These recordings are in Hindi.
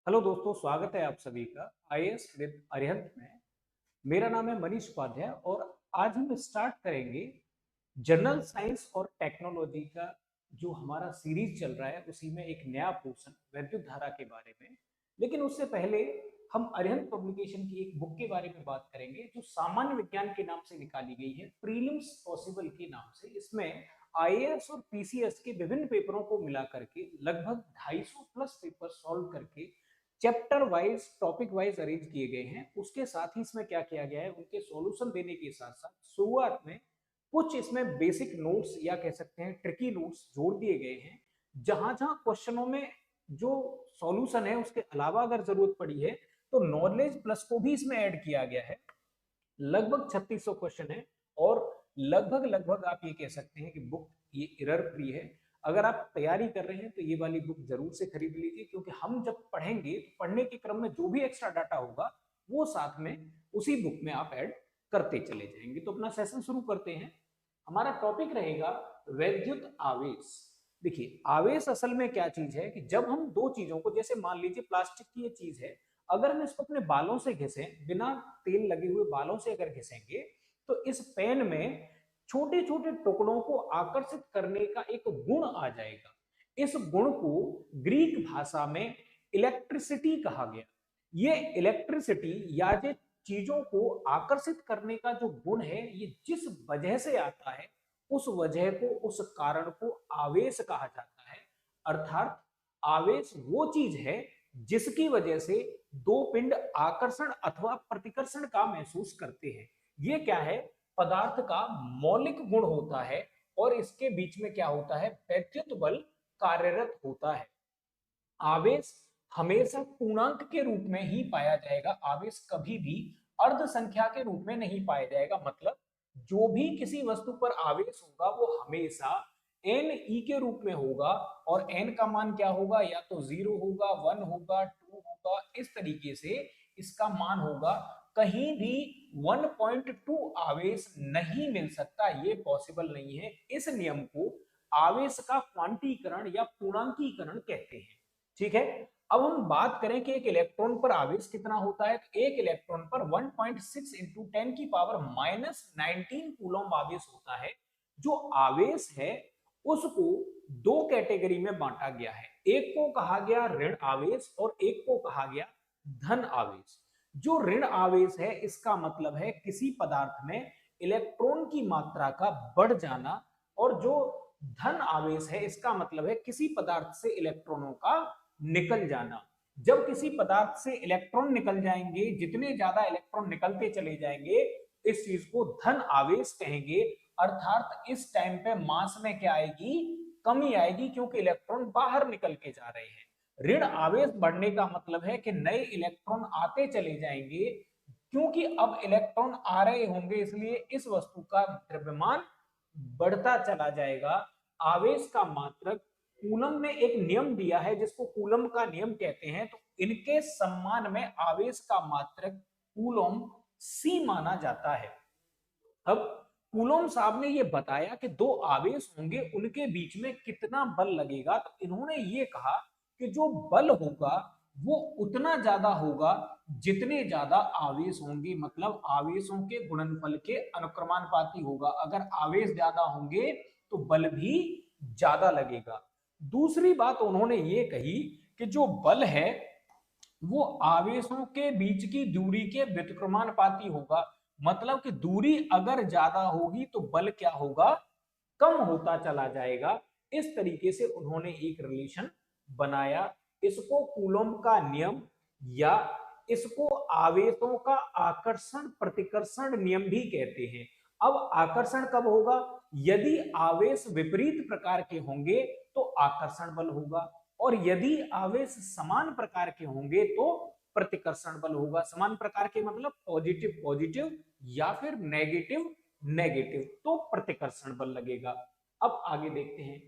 हेलो दोस्तों, स्वागत है आप सभी का आईएएस विद अरिहंत में। मेरा नाम है मनीष उपाध्याय और आज हम स्टार्ट करेंगे जनरल साइंस और टेक्नोलॉजी का जो हमारा सीरीज चल रहा है उसी में एक नया पोर्शन वैद्युत धारा के बारे में। लेकिन उससे पहले हम अरिहंत पब्लिकेशन की एक बुक के बारे में बात करेंगे जो सामान्य विज्ञान के नाम से निकाली गई है, प्रीलिम्स पॉसिबल के नाम से। इसमें आईएएस और पीसीएस के विभिन्न पेपरों को मिला करके लगभग 250 प्लस पेपर सॉल्व करके chapter wise topic wise arrange किए गए हैं। उसके साथ ही इसमें क्या किया गया है, उनके सॉल्यूशन देने के साथ साथ शुरुआत में कुछ इसमें बेसिक नोट्स या कह सकते हैं ट्रिकी नोट्स जोड़ दिए गए हैं। जहां जहां क्वेश्चनों में जो सॉल्यूशन है उसके अलावा अगर जरूरत पड़ी है तो नॉलेज प्लस को भी इसमें ऐड किया गया है। लगभग 3600 क्वेश्चन है और लगभग लगभग आप ये कह सकते हैं कि बुक ये एरर फ्री है। अगर आप तैयारी कर रहे हैं तो ये वाली बुक जरूर से खरीद लीजिए, क्योंकि हम जब पढ़ेंगे तो पढ़ने के क्रम में जो भी एक्स्ट्रा डाटा होगा वो साथ में उसी बुक में आप ऐड करते चले जाएंगे। तो अपना सेशन शुरू करते हैं। हमारा टॉपिक रहेगा वैद्युत आवेश। देखिए, आवेश असल में क्या चीज है कि जब हम दो चीजों को, जैसे मान लीजिए प्लास्टिक की ये चीज है, अगर हम इसको अपने बालों से घिसें, बिना तेल लगे हुए बालों से अगर घिसेंगे तो इस पेन में छोटे छोटे टुकड़ों को आकर्षित करने का एक गुण आ जाएगा। इस गुण को ग्रीक भाषा में इलेक्ट्रिसिटी कहा गया। ये इलेक्ट्रिसिटी या जो चीजों को आकर्षित करने का जो गुण है, ये जिस वजह से आता है उस वजह को, उस कारण को आवेश कहा जाता है। अर्थात आवेश वो चीज है जिसकी वजह से दो पिंड आकर्षण अथवा प्रतिकर्षण का महसूस करते हैं। ये क्या है, पदार्थ का मौलिक गुण होता है और इसके बीच में क्या होता है, वैद्युत बल कार्यरत होता है। आवेश हमेशा पूर्णांक के रूप में ही पाया जाएगा, आवेश कभी भी अर्ध संख्या के रूप में नहीं पाया जाएगा। मतलब जो भी किसी वस्तु पर आवेश होगा वो हमेशा एन ई के रूप में होगा और एन का मान क्या होगा, या तो 0 होगा, 1 होगा, 2 होगा, इस तरीके से इसका मान होगा। कहीं भी 1.2 आवेश नहीं मिल सकता, ये पॉसिबल नहीं है। इस नियम को आवेश का क्वांटीकरण या पूर्णांकीकरण कहते हैं। ठीक है। अब हम बात करें कि एक इलेक्ट्रॉन पर आवेश कितना होता है, तो एक इलेक्ट्रॉन पर 1.6 इंटू 10 की पावर -19 कूलम आवेश होता है। जो आवेश है उसको दो कैटेगरी में बांटा गया है। एक को कहा गया ऋण आवेश और एक को कहा गया धन आवेश। जो ऋण आवेश है इसका मतलब है किसी पदार्थ में इलेक्ट्रॉन की मात्रा का बढ़ जाना, और जो धन आवेश है इसका मतलब है किसी पदार्थ से इलेक्ट्रॉनों का निकल जाना। जब किसी पदार्थ से इलेक्ट्रॉन निकल जाएंगे, जितने ज्यादा इलेक्ट्रॉन निकलते चले जाएंगे, इस चीज को धन आवेश कहेंगे। अर्थात इस टाइम पे मास में क्या आएगी, कमी आएगी, क्योंकि इलेक्ट्रॉन बाहर निकल के जा रहे हैं। ऋण आवेश बढ़ने का मतलब है कि नए इलेक्ट्रॉन आते चले जाएंगे, क्योंकि अब इलेक्ट्रॉन आ रहे होंगे, इसलिए इस वस्तु का द्रव्यमान बढ़ता चला जाएगा। आवेश का मात्रक, कूलम ने एक नियम दिया है जिसको कूलम का नियम कहते हैं, तो इनके सम्मान में आवेश का मात्रक कूलम सी माना जाता है। अब कूलोम साहब ने ये बताया कि दो आवेश होंगे, उनके बीच में कितना बल लगेगा, तो इन्होंने ये कहा कि जो बल होगा वो उतना ज्यादा होगा जितने ज्यादा आवेश होंगे। मतलब आवेशों के गुणनफल के अनुक्रमानुपाती होगा। अगर आवेश ज्यादा होंगे तो बल भी ज्यादा लगेगा। दूसरी बात उन्होंने ये कही कि जो बल है वो आवेशों के बीच की दूरी के व्युत्क्रमानुपाती होगा। मतलब कि दूरी अगर ज्यादा होगी तो बल क्या होगा, कम होता चला जाएगा। इस तरीके से उन्होंने एक रिलेशन बनाया। इसको कूलम का नियम या इसको आवेशों का आकर्षण प्रतिकर्षण नियम भी कहते हैं। अब आकर्षण कब होगा, यदि आवेश विपरीत प्रकार के होंगे तो आकर्षण बल होगा, और यदि आवेश समान प्रकार के होंगे तो प्रतिकर्षण बल होगा। समान प्रकार के मतलब पॉजिटिव पॉजिटिव या फिर नेगेटिव नेगेटिव, तो प्रतिकर्षण बल लगेगा। अब आगे देखते हैं।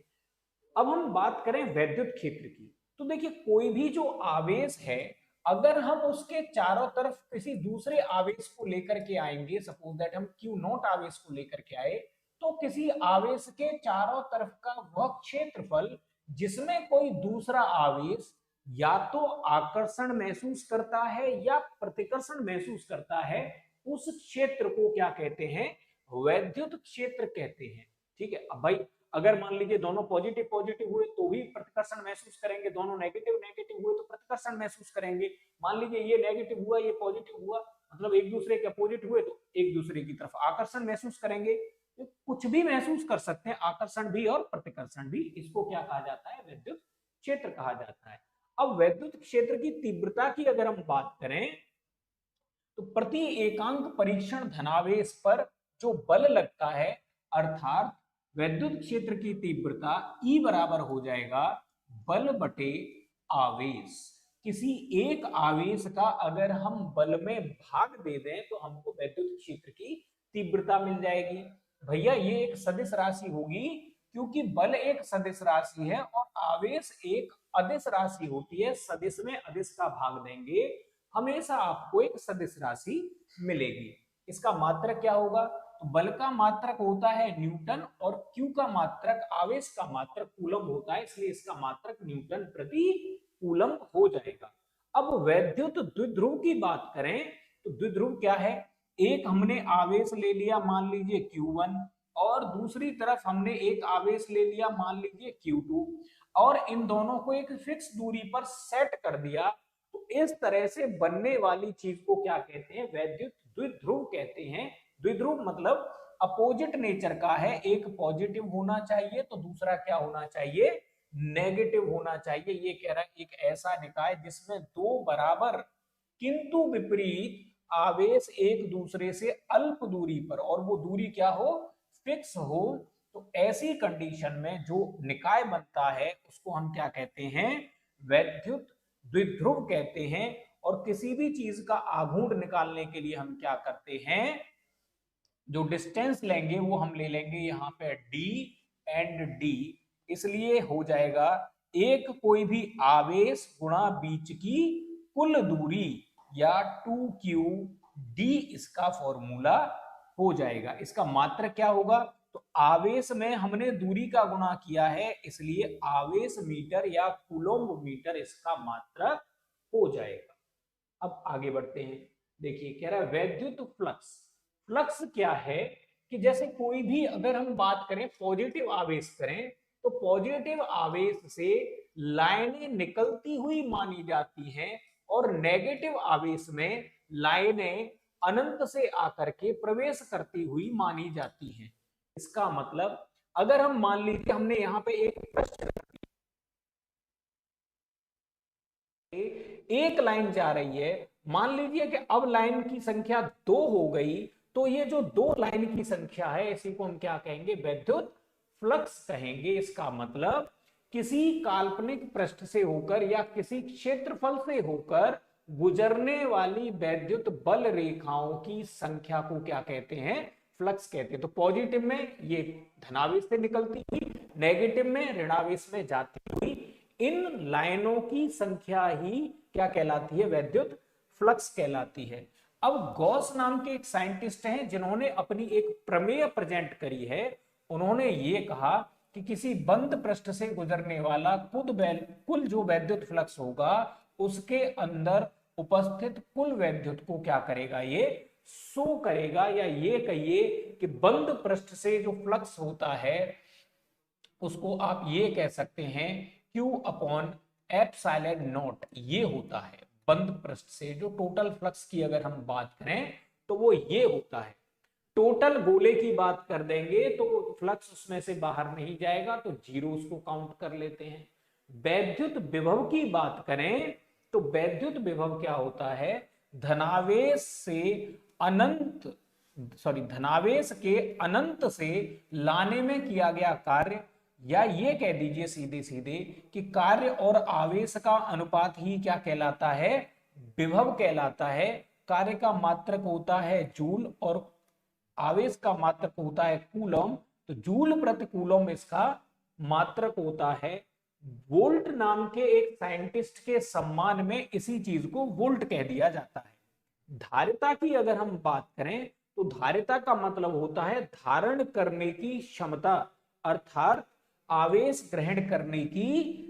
अब हम बात करें वैद्युत क्षेत्र की, तो देखिए कोई भी जो आवेश है, अगर हम उसके चारों तरफ किसी दूसरे आवेश को लेकर के आएंगे, सपोज दैट हम क्यू नॉट आवेश को लेकर के आए, तो किसी आवेश के चारों तरफ का वह क्षेत्रफल जिसमें कोई दूसरा आवेश या तो आकर्षण महसूस करता है या प्रतिकर्षण महसूस करता है, उस क्षेत्र को क्या कहते हैं, वैद्युत क्षेत्र कहते हैं। ठीक है, अब भाई अगर मान लीजिए दोनों पॉजिटिव पॉजिटिव हुए तो भी प्रतिकर्षण महसूस करेंगे, दोनों नेगेटिव नेगेटिव हुए तो प्रतिकर्षण महसूस करेंगे। मान लीजिए ये नेगेटिव हुआ ये पॉजिटिव हुआ, मतलब एक दूसरे के अपोजिट हुए तो एक दूसरे की तरफ आकर्षण महसूस करेंगे। तो कुछ भी महसूस कर सकते हैं, आकर्षण भी और प्रतिकर्षण भी। इसको क्या कहा जाता है, वैद्युत क्षेत्र कहा जाता है। अब वैद्युत क्षेत्र की तीव्रता की अगर हम बात करें तो प्रति एकांक परीक्षण धनावेश पर जो बल लगता है, अर्थात वैद्युत क्षेत्र की तीव्रता E बराबर हो जाएगा बल बटे आवेश। किसी एक आवेश का अगर हम बल में भाग दे दें तो हमको वैद्युत क्षेत्र की तीव्रता मिल जाएगी। भैया ये एक सदिश राशि होगी, क्योंकि बल एक सदिश राशि है और आवेश एक अदिश राशि होती है। सदिश में अदिश का भाग देंगे, हमेशा आपको एक सदिश राशि मिलेगी। इसका मात्रक क्या होगा, तो बल का मात्रक होता है न्यूटन और क्यू का मात्रक, आवेश का मात्रक कूलम होता है, इसलिए इसका मात्रक न्यूटन प्रति कूलम हो जाएगा। अब वैद्युत द्विध्रुव की बात करें तो द्विध्रुव क्या है, एक हमने आवेश ले लिया मान लीजिए Q1 और दूसरी तरफ हमने एक आवेश ले लिया मान लीजिए Q2 और इन दोनों को एक फिक्स दूरी पर सेट कर दिया, तो इस तरह से बनने वाली चीज को क्या कहते हैं, वैद्युत द्विध्रुव कहते हैं। द्विध्रुव मतलब अपोजिट नेचर का है, एक पॉजिटिव होना चाहिए तो दूसरा क्या होना चाहिए, नेगेटिव होना चाहिए। ये कह रहा है एक ऐसा निकाय जिसमें दो बराबर किंतु विपरीत आवेश एक दूसरे से अल्प दूरी पर, और वो दूरी क्या हो, फिक्स हो, तो ऐसी कंडीशन में जो निकाय बनता है उसको हम क्या कहते हैं, वैद्युत द्विध्रुव कहते हैं। और किसी भी चीज का आघूर्ण निकालने के लिए हम क्या करते हैं, जो डिस्टेंस लेंगे वो हम ले लेंगे यहाँ पे डी एंड डी, इसलिए हो जाएगा एक कोई भी आवेश गुणा बीच की कुल दूरी या 2q d, इसका फॉर्मूला हो जाएगा। इसका मात्रक क्या होगा, तो आवेश में हमने दूरी का गुणा किया है, इसलिए आवेश मीटर या कूलम्ब मीटर इसका मात्रक हो जाएगा। अब आगे बढ़ते हैं। देखिए कह रहा है वैद्युत फ्लक्स। फ्लक्स क्या है कि जैसे कोई भी अगर हम बात करें पॉजिटिव आवेश करें तो पॉजिटिव आवेश से लाइनें निकलती हुई मानी जाती हैं और नेगेटिव आवेश में लाइनें अनंत से आकर के प्रवेश करती हुई मानी जाती हैं। इसका मतलब अगर हम मान लीजिए हमने यहाँ पे एक प्रश्न, एक लाइन जा रही है, मान लीजिए कि अब लाइन की संख्या 2 हो गई, तो ये जो 2 लाइन की संख्या है इसी को हम क्या कहेंगे, वैद्युत फ्लक्स कहेंगे। इसका मतलब किसी काल्पनिक पृष्ठ से होकर या किसी क्षेत्रफल से होकर गुजरने वाली वैद्युत बल रेखाओं की संख्या को क्या कहते हैं, फ्लक्स कहते हैं। तो पॉजिटिव में ये धनावेश से निकलती हुई, नेगेटिव में ऋणावेश में जाती हुई इन लाइनों की संख्या ही क्या कहलाती है, वैद्युत फ्लक्स कहलाती है। अब गॉस नाम के एक साइंटिस्ट हैं जिन्होंने अपनी एक प्रमेय प्रेजेंट करी है। उन्होंने ये कहा कि किसी बंद पृष्ठ से गुजरने वाला कुल जो वैद्युत फ्लक्स होगा उसके अंदर उपस्थित कुल वैद्युत को क्या करेगा, ये शो करेगा, या ये कहिए कि बंद पृष्ठ से जो फ्लक्स होता है उसको आप ये कह सकते हैं Q अपॉन एप्सिलॉन नॉट, ये होता है बंद पृष्ठ से जो टोटल फ्लक्स की अगर हम बात करें तो वो ये होता है। टोटल गोले की बात कर देंगे तो फ्लक्स उसमें से बाहर नहीं जाएगा, तो जीरो उसको काउंट कर लेते हैं। वैद्युत विभव की बात करें तो वैद्युत विभव क्या होता है, धनावेश से अनंत, धनावेश के अनंत से लाने में किया गया कार्य, या ये कह दीजिए सीधे सीधे कि कार्य और आवेश का अनुपात ही क्या कहलाता है, विभव कहलाता है। कार्य का मात्रक होता है जूल और आवेश का मात्रक होता है कूलम, तो जूल प्रति कूलम इसका मात्रक होता है। वोल्ट नाम के एक साइंटिस्ट के सम्मान में इसी चीज को वोल्ट कह दिया जाता है। धारिता की अगर हम बात करें तो धारिता का मतलब होता है धारण करने की क्षमता, अर्थात आवेश ग्रहण करने की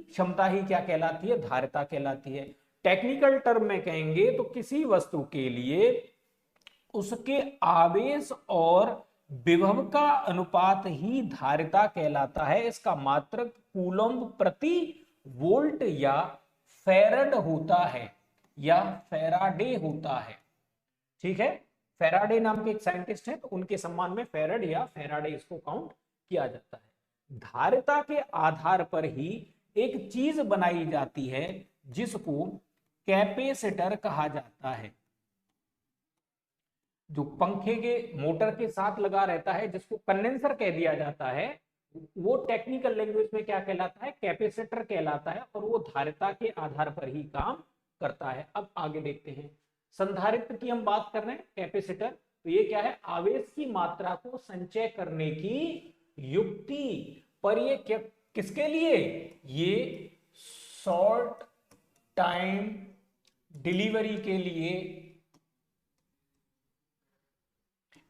क्षमता ही क्या कहलाती है, धारिता कहलाती है। टेक्निकल टर्म में कहेंगे तो किसी वस्तु के लिए उसके आवेश और विभव का अनुपात ही धारिता कहलाता है। इसका मात्रक कूलम्ब प्रति वोल्ट या फेरड होता है या फेराडे होता है। ठीक है, फेराडे नाम के एक साइंटिस्ट हैं, तो उनके सम्मान में फेरड या फेराडे इसको काउंट किया जाता है। धारिता के आधार पर ही एक चीज बनाई जाती है जिसको कैपेसिटर कहा जाता है, जो पंखे के मोटर के साथ लगा रहता है, जिसको कंडेंसर कह दिया जाता है, वो टेक्निकल लैंग्वेज में क्या कहलाता है, कैपेसिटर कहलाता है, और वो धारिता के आधार पर ही काम करता है। अब आगे देखते हैं, संधारित्र की हम बात कर रहे हैं, कैपेसिटर, तो ये क्या है, आवेश की मात्रा को संचय करने की युक्ति। पर ये किसके लिए, ये शॉर्ट टाइम डिलीवरी के लिए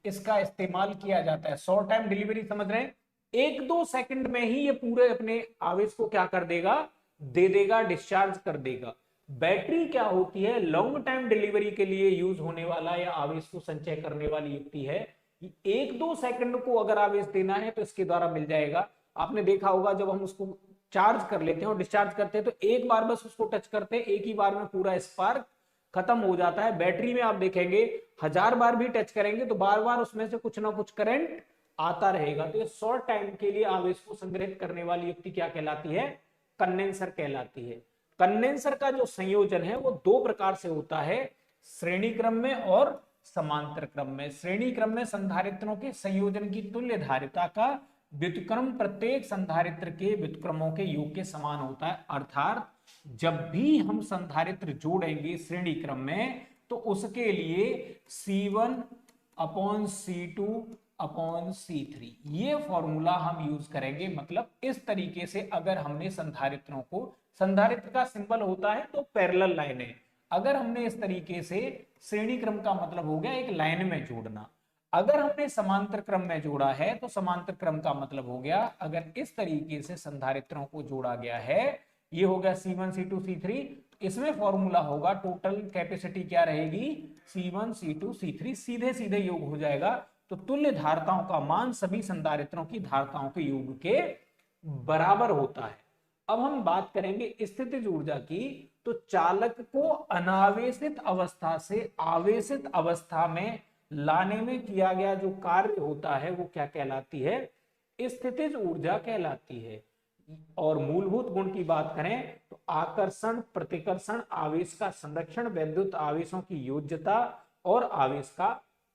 इसका इस्तेमाल किया जाता है। शॉर्ट टाइम डिलीवरी समझ रहे हैं, 1-2 सेकंड में ही ये पूरे अपने आवेश को क्या कर देगा, दे देगा, डिस्चार्ज कर देगा। बैटरी क्या होती है, लॉन्ग टाइम डिलीवरी के लिए यूज होने वाला या आवेश को संचय करने वाली युक्ति है। 1-2 सेकंड को अगर आवेश देना है तो इसके द्वारा मिल जाएगा। आपने देखा होगा जब हम उसको चार्ज कर लेते हैं और डिस्चार्ज करते हैं तो एक बार बस उसको टच करते हैं, एक ही बार में पूरा स्पार्क खत्म हो जाता है। बैटरी में आप देखेंगे 1000 बार भी टच करेंगे तो बार बार उसमें से कुछ ना कुछ करंट आता रहेगा। तो ये शॉर्ट टाइम के लिए आवेश को संग्रहित करने वाली युक्ति क्या कहलाती है, कंडेंसर कहलाती है। कंडेंसर का जो संयोजन है वो 2 प्रकार से होता है, श्रेणी क्रम में और समांतर क्रम में। श्रेणी क्रम में संधारित्रों के संयोजन की तुल्य धारिता का व्युत्क्रम प्रत्येक संधारित्र के व्युत्क्रमों के योग के समान होता है। अर्थात जब भी हम संधारित्र जोड़ेंगे श्रेणी क्रम में तो उसके लिए C1 upon C2 upon C3 ये फॉर्मूला हम यूज करेंगे। मतलब इस तरीके से अगर हमने संधारित्रों को, संधारित्र का सिंबल होता है तो पैरेलल लाइन है, अगर हमने इस तरीके से श्रेणी क्रम का मतलब हो गया एक लाइन में जोड़ना। अगर हमने समांतर क्रम में जोड़ा है तो समांतर क्रम का मतलब हो गया अगर इस तरीके से संधारित्रों को जोड़ा गया है, ये हो गया C1 C2 C3, इसमें फॉर्मूला होगा टोटल कैपेसिटी क्या रहेगी, C1 C2 C3, सीधे सीधे योग हो जाएगा। तो तुल्य धारिताओं का मान सभी संधारित्रों की धारिताओं के योग के बराबर होता है। अब हम बात करेंगे स्थितिज ऊर्जा की, तो चालक को अनावेशित अवस्था से आवेशित अवस्था में लाने में किया गया जो कार्य होता है वो क्या कहलाती है, स्थितिज ऊर्जा कहलाती है। और मूलभूत गुण की बात करें तो आकर्षण, प्रतिकर्षण, आवेश का संरक्षण, वैद्युत आवेशों की योज्यता और आवेश का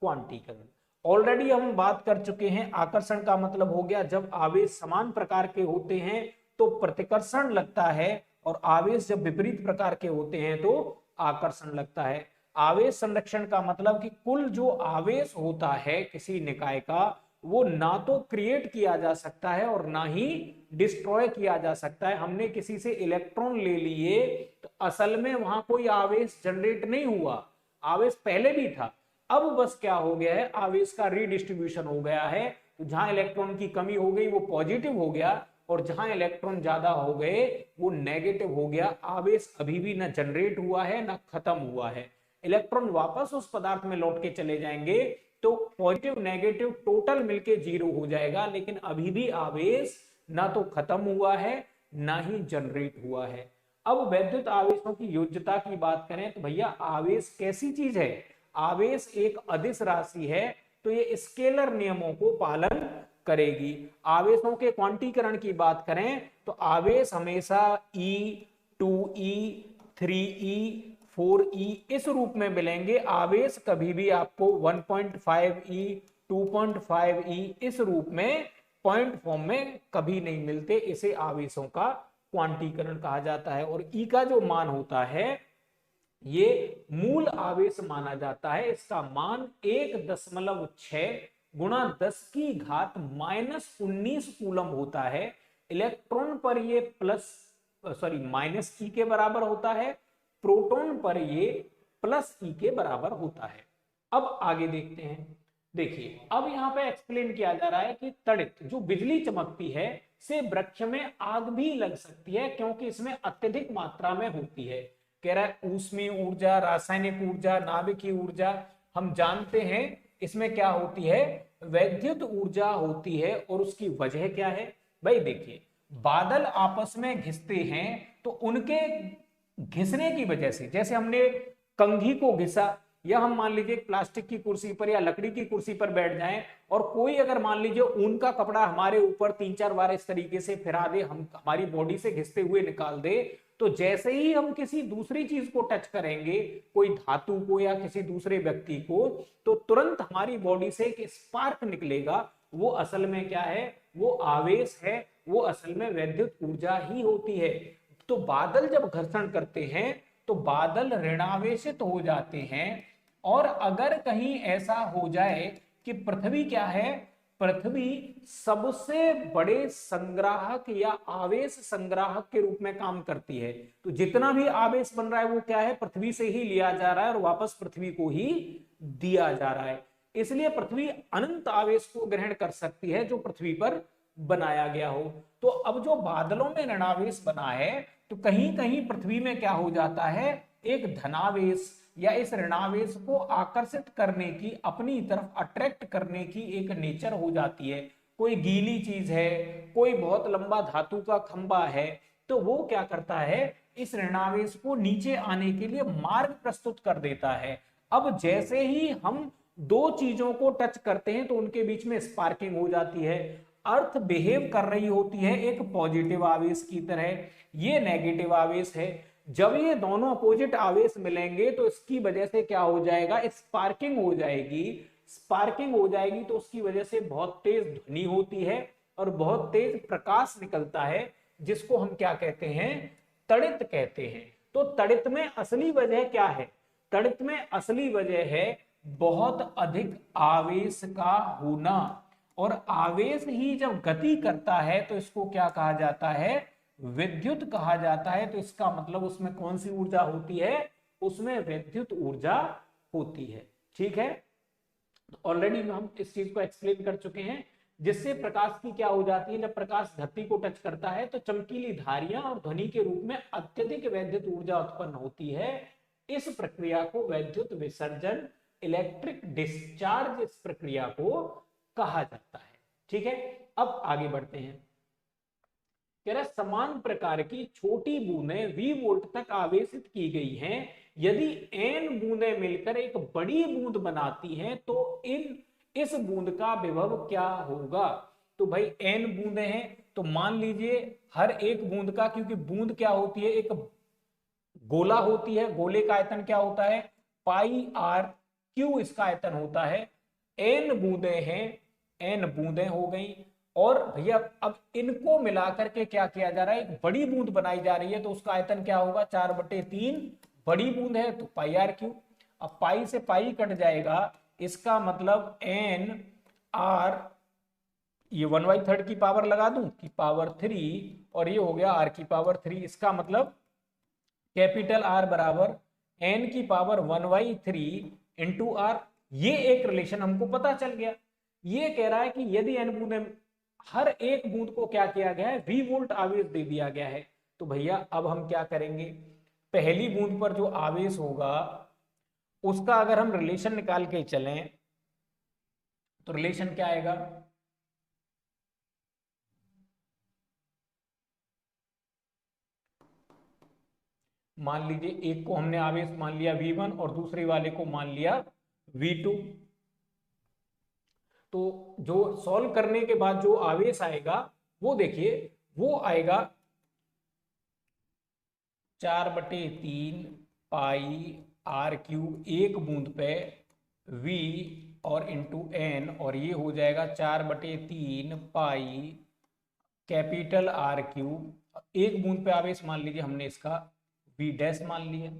क्वांटीकरण। ऑलरेडी हम बात कर चुके हैं, आकर्षण का मतलब हो गया जब आवेश समान प्रकार के होते हैं तो प्रतिकर्षण लगता है, और आवेश जब विपरीत प्रकार के होते हैं तो आकर्षण लगता है। आवेश संरक्षण का मतलब कि कुल जो आवेश होता है किसी निकाय का वो ना तो क्रिएट किया जा सकता है और ना ही डिस्ट्रॉय किया जा सकता है। हमने किसी से इलेक्ट्रॉन ले लिए तो असल में वहां कोई आवेश जनरेट नहीं हुआ, आवेश पहले भी था, अब बस क्या हो गया है, आवेश का रीडिस्ट्रीब्यूशन हो गया है। तो जहां इलेक्ट्रॉन की कमी हो गई वो पॉजिटिव हो गया, और जहां इलेक्ट्रॉन ज्यादा हो गए वो नेगेटिव हो गया। आवेश अभी भी ना जनरेट हुआ है ना खत्म हुआ है। इलेक्ट्रॉन वापस उस पदार्थ में लौट के चले जाएंगे तो पॉजिटिव नेगेटिव टोटल मिलके 0 हो जाएगा, लेकिन अभी भी आवेश ना तो खत्म हुआ है ना ही जनरेट हुआ है। अब वैद्युत आवेशों की योज्यता की बात करें तो भैया आवेश कैसी चीज है, आवेश एक अदिश राशि है, तो ये स्केलर नियमों को पालन करेगी। आवेशों के क्वांटीकरण की बात करें तो आवेश हमेशा E, 2E, 3E, 4E इस रूप में मिलेंगे। आवेश कभी भी आपको 1.5E, 2.5E इस रूप में पॉइंट फॉर्म में कभी नहीं मिलते। इसे आवेशों का क्वांटीकरण कहा जाता है। और E का जो मान होता है ये मूल आवेश माना जाता है। इसका मान 1.6 गुणा 10 की घात -19 कूलम होता है। इलेक्ट्रॉन पर ये माइनस ई के बराबर होता है, प्रोटॉन पर ये प्लस ई के बराबर होता है। अब आगे देखते हैं, देखिए अब यहां पे एक्सप्लेन किया जा रहा है कि तड़ित जो बिजली चमकती है से वृक्ष में आग भी लग सकती है, क्योंकि इसमें अत्यधिक मात्रा में होती है। कह रहा है ऊष्मीय ऊर्जा, रासायनिक ऊर्जा, नाभिकीय ऊर्जा। हम जानते हैं इसमें क्या होती है, वैद्युत ऊर्जा होती है। और उसकी वजह क्या है भाई, देखिए बादल आपस में घिसते हैं तो उनके घिसने की वजह से, जैसे हमने कंघी को घिसा, या हम मान लीजिए प्लास्टिक की कुर्सी पर या लकड़ी की कुर्सी पर बैठ जाएं और कोई अगर मान लीजिए ऊन का कपड़ा हमारे ऊपर 3-4 बार इस तरीके से फिरा दे, हम हमारी बॉडी से घिसते हुए निकाल दे, तो जैसे ही हम किसी दूसरी चीज को टच करेंगे, कोई धातु को या किसी दूसरे व्यक्ति को, तो तुरंत हमारी बॉडी से एक स्पार्क निकलेगा। वो असल में क्या है, वो आवेश है, वो असल में वैद्युत ऊर्जा ही होती है। तो बादल जब घर्षण करते हैं तो बादल ऋणावेशित हो जाते हैं। और अगर कहीं ऐसा हो जाए कि पृथ्वी क्या है, पृथ्वी सबसे बड़े संग्राहक या आवेश संग्राहक के रूप में काम करती है। तो जितना भी आवेश बन रहा है वो क्या है, पृथ्वी से ही लिया जा रहा है और वापस पृथ्वी को ही दिया जा रहा है। इसलिए पृथ्वी अनंत आवेश को ग्रहण कर सकती है जो पृथ्वी पर बनाया गया हो। तो अब जो बादलों में ऋणावेश बना है, तो कहीं कहीं पृथ्वी में क्या हो जाता है, एक धनावेश या इस ऋणावेश को आकर्षित करने की, अपनी तरफ अट्रैक्ट करने की एक नेचर हो जाती है। कोई गीली चीज है, कोई बहुत लंबा धातु का खंभा है, तो वो क्या करता है, इस ऋणावेश को नीचे आने के लिए मार्ग प्रस्तुत कर देता है। अब जैसे ही हम दो चीजों को टच करते हैं तो उनके बीच में स्पार्किंग हो जाती है। अर्थ बिहेव कर रही होती है एक पॉजिटिव आवेश की तरह, ये नेगेटिव आवेश है। जब ये दोनों अपोजिट आवेश मिलेंगे तो इसकी वजह से क्या हो जाएगा, स्पार्किंग हो जाएगी। स्पार्किंग हो जाएगी तो उसकी वजह से बहुत तेज ध्वनि होती है और बहुत तेज प्रकाश निकलता है, जिसको हम क्या कहते हैं, तड़ित कहते हैं। तो तड़ित में असली वजह क्या है, तड़ित में असली वजह है बहुत अधिक आवेश का होना। और आवेश ही जब गति करता है तो इसको क्या कहा जाता है, विद्युत कहा जाता है। तो इसका मतलब उसमें कौन सी ऊर्जा होती है, उसमें विद्युत ऊर्जा होती है। ठीक है, ऑलरेडी हम इस चीज को एक्सप्लेन कर चुके हैं। जिससे प्रकाश की क्या हो जाती है, जब प्रकाश धरती को टच करता है तो चमकीली धारियां और ध्वनि के रूप में अत्यधिक वैद्युत ऊर्जा उत्पन्न होती है। इस प्रक्रिया को वैद्युत विसर्जन, इलेक्ट्रिक डिस्चार्ज, इस प्रक्रिया को कहा जाता है। ठीक है, अब आगे बढ़ते हैं। कह रहा समान प्रकार की छोटी बूंदें V वोल्ट तक आवेशित की गई हैं। यदि n बूंदें मिलकर एक बड़ी बूंद बनाती हैं तो इस बूंद का विभव क्या होगा। तो भाई n बूंदें हैं, तो मान लीजिए हर एक बूंद का, क्योंकि बूंद क्या होती है, एक गोला होती है, गोले का आयतन क्या होता है, पाई आर क्यू इसका आयतन होता है। n बूंदें हैं, n बूंदें हो गई। और भैया अब इनको मिलाकर के क्या किया जा रहा है, एक बड़ी बूंद बनाई जा रही है, तो उसका आयतन क्या होगा, 4/3। बड़ी बूंद है तो पाई आर क्यू। अब पाई से पाई कट जाएगा, इसका मतलब n आर, ये 1/3 की पावर लगा दूं की पावर 3, और ये हो गया r की पावर 3। इसका मतलब कैपिटल R बराबर n की पावर 1/3 इंटू आर। ये एक रिलेशन हमको पता चल गया। ये कह रहा है कि यदि n बूंदें, हर एक बूंद को क्या किया गया है, V वोल्ट आवेश दे दिया गया है। तो भैया अब हम क्या करेंगे, पहली बूंद पर जो आवेश होगा उसका अगर हम रिलेशन निकाल के चलें तो रिलेशन क्या आएगा, मान लीजिए एक को हमने आवेश मान लिया V1 और दूसरे वाले को मान लिया V2। तो जो सॉल्व करने के बाद जो आवेश आएगा वो देखिए, वो आएगा 4/3 पाई आर क्यू एक बूंद पे V और इंटू n, और ये हो जाएगा 4/3 पाई कैपिटल आर क्यूब। एक बूंद पे आवेश मान लीजिए हमने इसका V डैश मान लिया।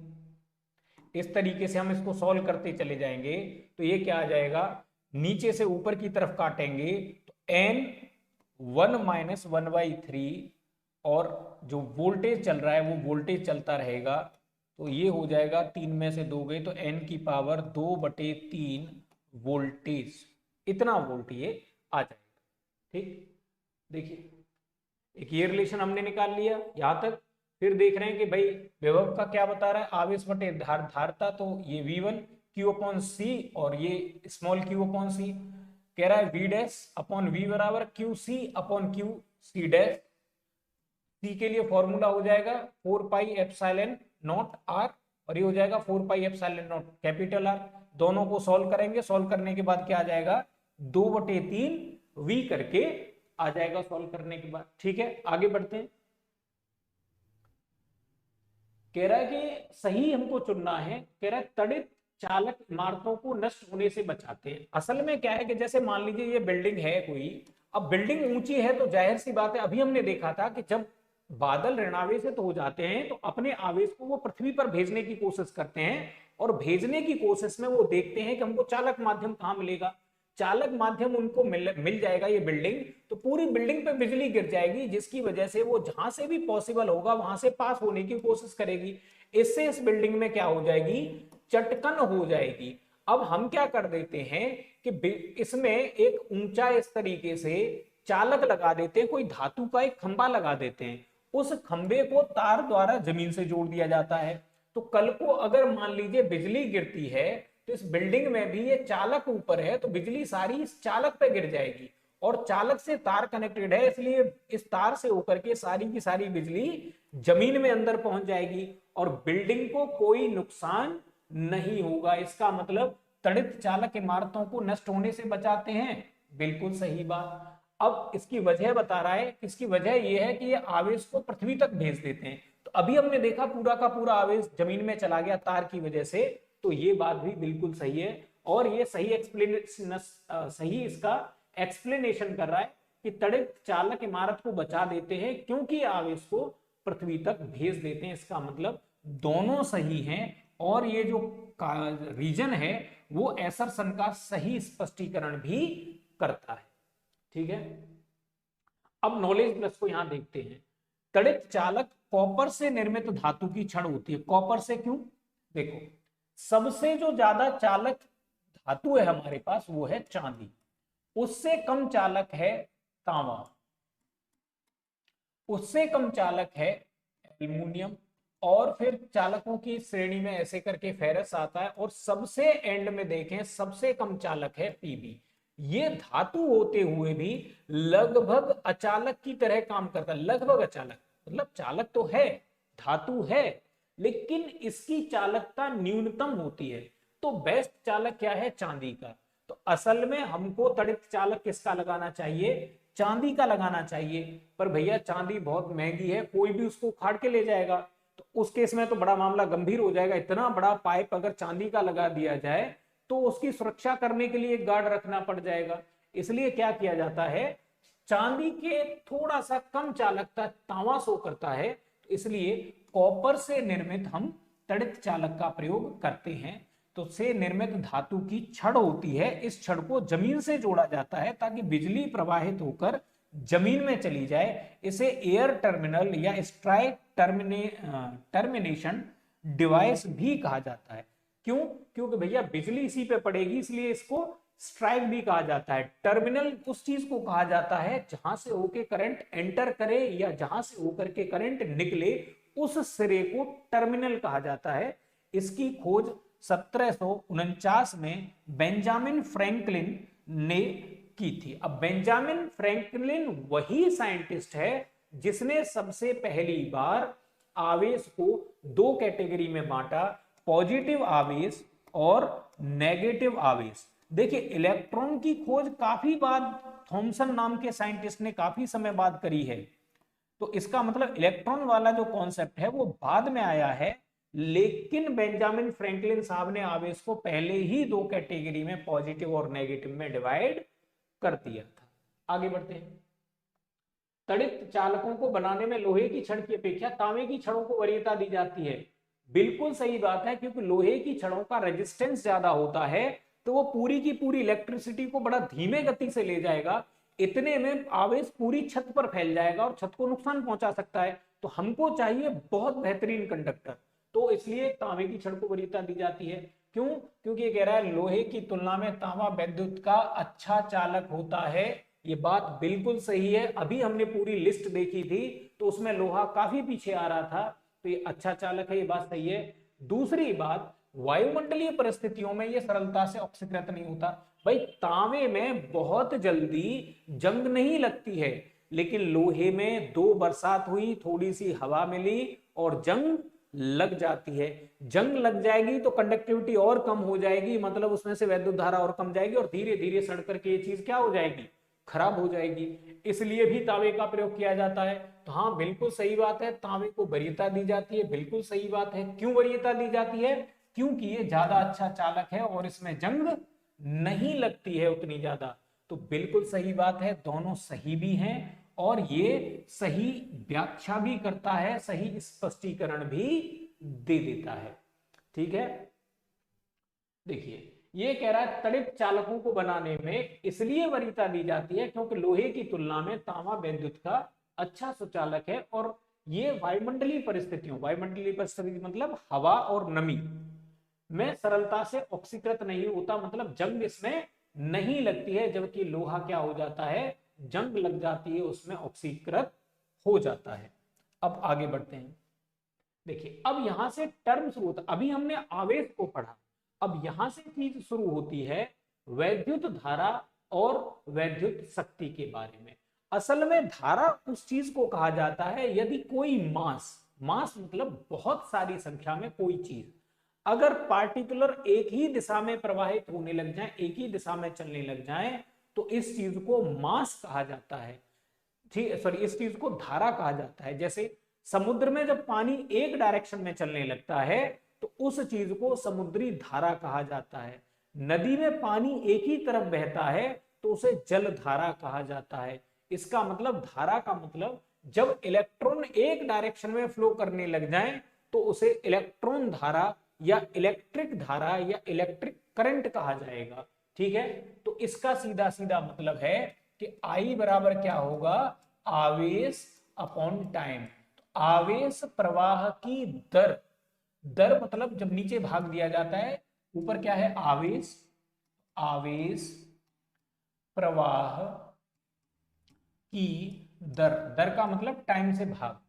इस तरीके से हम इसको सॉल्व करते चले जाएंगे तो ये क्या आ जाएगा, नीचे से ऊपर की तरफ काटेंगे तो n 1-1/3, और जो वोल्टेज चल रहा है वो वोल्टेज चलता रहेगा। तो ये हो जाएगा 3 में से 2 गए तो n की पावर 2/3 वोल्टेज, इतना वोल्ट ये आ जाएगा। ठीक, देखिए एक ये रिलेशन हमने निकाल लिया यहां तक। फिर देख रहे हैं कि भाई विभव का क्या बता रहा है, आवेश बटे धारता, तो ये V1 Q अपॉन सी और ये स्मॉल q अपॉन सी। कह रहा है V डैश अपॉन V बराबर Q C upon Q C dash. C के लिए फॉर्मूला हो जाएगा 4 पाई एप्सिलॉन नॉट आर और ये हो जाएगा 4 pi epsilon not capital R. दोनों को सॉल्व करेंगे, सॉल्व करने के बाद क्या आ जाएगा 2/3 V करके आ जाएगा सॉल्व करने के बाद। ठीक है, आगे बढ़ते हैं। कह रहा है कि सही हमको चुनना है। कह रहा है तड़ित चालक इमारतों को नष्ट होने से बचाते हैं। असल में क्या है कि जैसे मान लीजिए ये बिल्डिंग है कोई, अब बिल्डिंग ऊंची है तो जाहिर सी बात है, अभी हमने देखा था कि जब बादल ऋणावेशित हो जाते हैं तो अपने आवेश को वो पृथ्वी पर भेजने की कोशिश करते हैं और भेजने की कोशिश में वो देखते हैं कि हमको चालक माध्यम कहाँ मिलेगा। चालक माध्यम उनको मिल जाएगा ये बिल्डिंग, तो पूरी बिल्डिंग पे बिजली गिर जाएगी, जिसकी वजह से वो जहां से भी पॉसिबल होगा वहां से पास होने की कोशिश करेगी। इससे इस बिल्डिंग में क्या हो जाएगी, चटकन हो जाएगी। अब हम क्या कर देते हैं कि इसमें एक ऊंचा इस तरीके से चालक लगा देते हैं, कोई धातु का एक खंबा लगा देते हैं, उस खंबे को तार द्वारा जमीन से जोड़ दिया जाता है। तो कल को अगर मान लीजिए बिजली गिरती है तो इस बिल्डिंग में भी ये चालक ऊपर है तो बिजली सारी इस चालक पे गिर जाएगी और चालक से तार कनेक्टेड है, इसलिए इस तार से होकर के सारी की सारी बिजली जमीन में अंदर पहुंच जाएगी और बिल्डिंग को कोई नुकसान नहीं होगा। इसका मतलब तड़ित चालक इमारतों को नष्ट होने से बचाते हैं, बिल्कुल सही बात। अब इसकी वजह बता रहा है, इसकी वजह यह है कि ये आवेश को पृथ्वी तक भेज देते हैं। तो अभी हमने देखा पूरा का पूरा आवेश जमीन में चला गया तार की वजह से, तो ये बात भी बिल्कुल सही है और ये सही इसका एक्सप्लेनेशन कर रहा है कि तड़ित चालक इमारत को बचा देते हैं क्योंकि आवेश को पृथ्वी तक भेज देते हैं। इसका मतलब दोनों सही हैं और ये जो रीजन है वो एसरसन का सही स्पष्टीकरण भी करता है। ठीक है, अब नॉलेज प्लस को यहां देखते हैं। तड़ित चालक कॉपर से निर्मित धातु की छड़ होती है। कॉपर से क्यों, देखो सबसे जो ज्यादा चालक धातु है हमारे पास वो है चांदी, उससे कम चालक है तांबा, उससे कम चालक है एल्युमिनियम और फिर चालकों की श्रेणी में ऐसे करके फेरस आता है और सबसे एंड में देखें सबसे कम चालक है पीबी। ये धातु होते हुए भी लगभग अचालक की तरह काम करता है। लगभग अचालक मतलब चालक तो है, धातु है, लेकिन इसकी चालकता न्यूनतम होती है। तो बेस्ट चालक क्या है, चांदी का। तो असल में हमको तड़ित चालक किसका लगाना चाहिए, चांदी का लगाना चाहिए। पर भैया चांदी बहुत महंगी है, कोई भी उसको उखाड़ के ले जाएगा, तो उस केस में तो बड़ा मामला गंभीर हो जाएगा। इतना बड़ा पाइप अगर चांदी का लगा दिया जाए तो उसकी सुरक्षा करने के लिए गार्ड रखना पड़ जाएगा। इसलिए क्या किया जाता है, चांदी के थोड़ा सा कम चालकता तांबा शो करता है, तो इसलिए कॉपर से निर्मित हम तड़ित चालक का प्रयोग करते हैं। तो से निर्मित धातु की छड़ होती है, इस छड़ को जमीन से जोड़ा जाता है ताकि बिजली प्रवाहित होकर जमीन में चली जाए। इसे एयर टर्मिनल या स्ट्राइक टर्मिनेशन डिवाइस भी कहा जाता है। क्यों, क्योंकि भैया बिजली इसी पे पड़ेगी, इसलिए इसको स्ट्राइक भी कहा जाता है। टर्मिनल उस चीज को कहा जाता है जहां से होके करंट एंटर करे या जहां से होकर के करंट निकले, उस सिरे को टर्मिनल कहा जाता है। इसकी खोज 1749 में बेंजामिन फ्रैंकलिन ने की थी। अब बेंजामिन फ्रैंकलिन वही साइंटिस्ट है जिसने सबसे पहली बार आवेश को दो कैटेगरी में बांटा, पॉजिटिव आवेश और नेगेटिव आवेश। देखिए इलेक्ट्रॉन की खोज काफी बाद थॉमसन नाम के साइंटिस्ट ने काफी समय बाद करी है, तो इसका मतलब इलेक्ट्रॉन वाला जो कॉन्सेप्ट है वो बाद में आया है, लेकिन बेंजामिन फ्रैंकलिन साहब ने आवेश को पहले ही दो कैटेगरी में पॉजिटिव और नेगेटिव में डिवाइड कर दिया था। आगे बढ़ते हैं। तड़ित चालकों को बनाने में लोहे की छड़ की अपेक्षा तांबे की छड़ों को वरीयता दी जाती है। बिल्कुल सही बात है, क्योंकि लोहे की छड़ों का रेजिस्टेंस ज्यादा होता है, तो वो पूरी की पूरी इलेक्ट्रिसिटी को बड़ा धीमे गति से ले जाएगा। इतने में आवेश पूरी छत पर फैल जाएगा और छत को नुकसान पहुंचा सकता है। तो हमको चाहिए बहुत बेहतरीन कंडक्टर, तो इसलिए तांबे की छड़ को वरीयता दी जाती है। क्यों, क्योंकि ये कह रहा है लोहे की तुलना में तांबा विद्युत का अच्छा चालक होता है, ये बात बिल्कुल सही है। अभी हमने पूरी लिस्ट देखी थी तो उसमें लोहा काफी पीछे आ रहा था, तो ये अच्छा चालक है, ये बात सही है। दूसरी बात, वायुमंडलीय परिस्थितियों में ये सरलता से ऑक्सीकृत नहीं होता। भाई तांबे में बहुत जल्दी जंग नहीं लगती है, लेकिन लोहे में दो बरसात हुई, थोड़ी सी हवा मिली और जंग लग जाती है। जंग लग जाएगी तो कंडक्टिविटी और कम हो जाएगी, मतलब उसमें से वैद्युत धारा और कम जाएगी और धीरे धीरे सड़ करके ये चीज क्या हो जाएगी, खराब हो जाएगी। इसलिए भी तांबे का प्रयोग किया जाता है। तो हाँ बिल्कुल सही बात है, तांबे को वरीयता दी जाती है, बिल्कुल सही बात है। क्यों वरीयता दी जाती है? क्योंकि ये ज्यादा अच्छा चालक है और इसमें जंग नहीं लगती है उतनी ज्यादा। तो बिल्कुल सही बात है, दोनों सही भी हैं और ये सही व्याख्या भी करता है, सही स्पष्टीकरण भी दे देता है। ठीक है, देखिए ये कह रहा है तड़ित चालकों को बनाने में इसलिए वरीयता दी जाती है क्योंकि लोहे की तुलना में तांबा वैद्युत का अच्छा सुचालक है और ये वायुमंडलीय परिस्थितियों, वायुमंडलीय परिस्थिति मतलब हवा और नमी में सरलता से ऑक्सीकृत नहीं होता, मतलब जंग इसमें नहीं लगती है। जबकि लोहा क्या हो जाता है, जंग लग जाती है, उसमें ऑक्सीकृत हो जाता है। अब आगे बढ़ते हैं। देखिए अब यहां से टर्म शुरू होता, अभी हमने आवेश को पढ़ा, अब यहां से चीज शुरू होती है वैद्युत धारा और वैद्युत शक्ति के बारे में। असल में धारा उस चीज को कहा जाता है यदि कोई मास, मास मतलब बहुत सारी संख्या में कोई चीज अगर पार्टिकुलर एक ही दिशा में प्रवाहित होने लग जाए, एक ही दिशा में चलने लग जाए, तो इस चीज को मास कहा जाता है। ठीक, सॉरी, इस चीज को धारा कहा जाता है। जैसे समुद्र में जब पानी एक डायरेक्शन में चलने लगता है तो उस चीज को समुद्री धारा कहा जाता है। नदी में पानी एक ही तरफ बहता है तो उसे जल धारा कहा जाता है। इसका मतलब धारा का मतलब जब इलेक्ट्रॉन एक डायरेक्शन में फ्लो करने लग जाए तो उसे इलेक्ट्रॉन धारा या इलेक्ट्रिक धारा या इलेक्ट्रिक करंट कहा जाएगा। ठीक है, तो इसका सीधा सीधा मतलब है कि I बराबर क्या होगा, आवेश अपॉन टाइम। तो आवेश प्रवाह की दर, दर मतलब जब नीचे भाग दिया जाता है, ऊपर क्या है आवेश, आवेश प्रवाह की दर, दर का मतलब टाइम से भाग।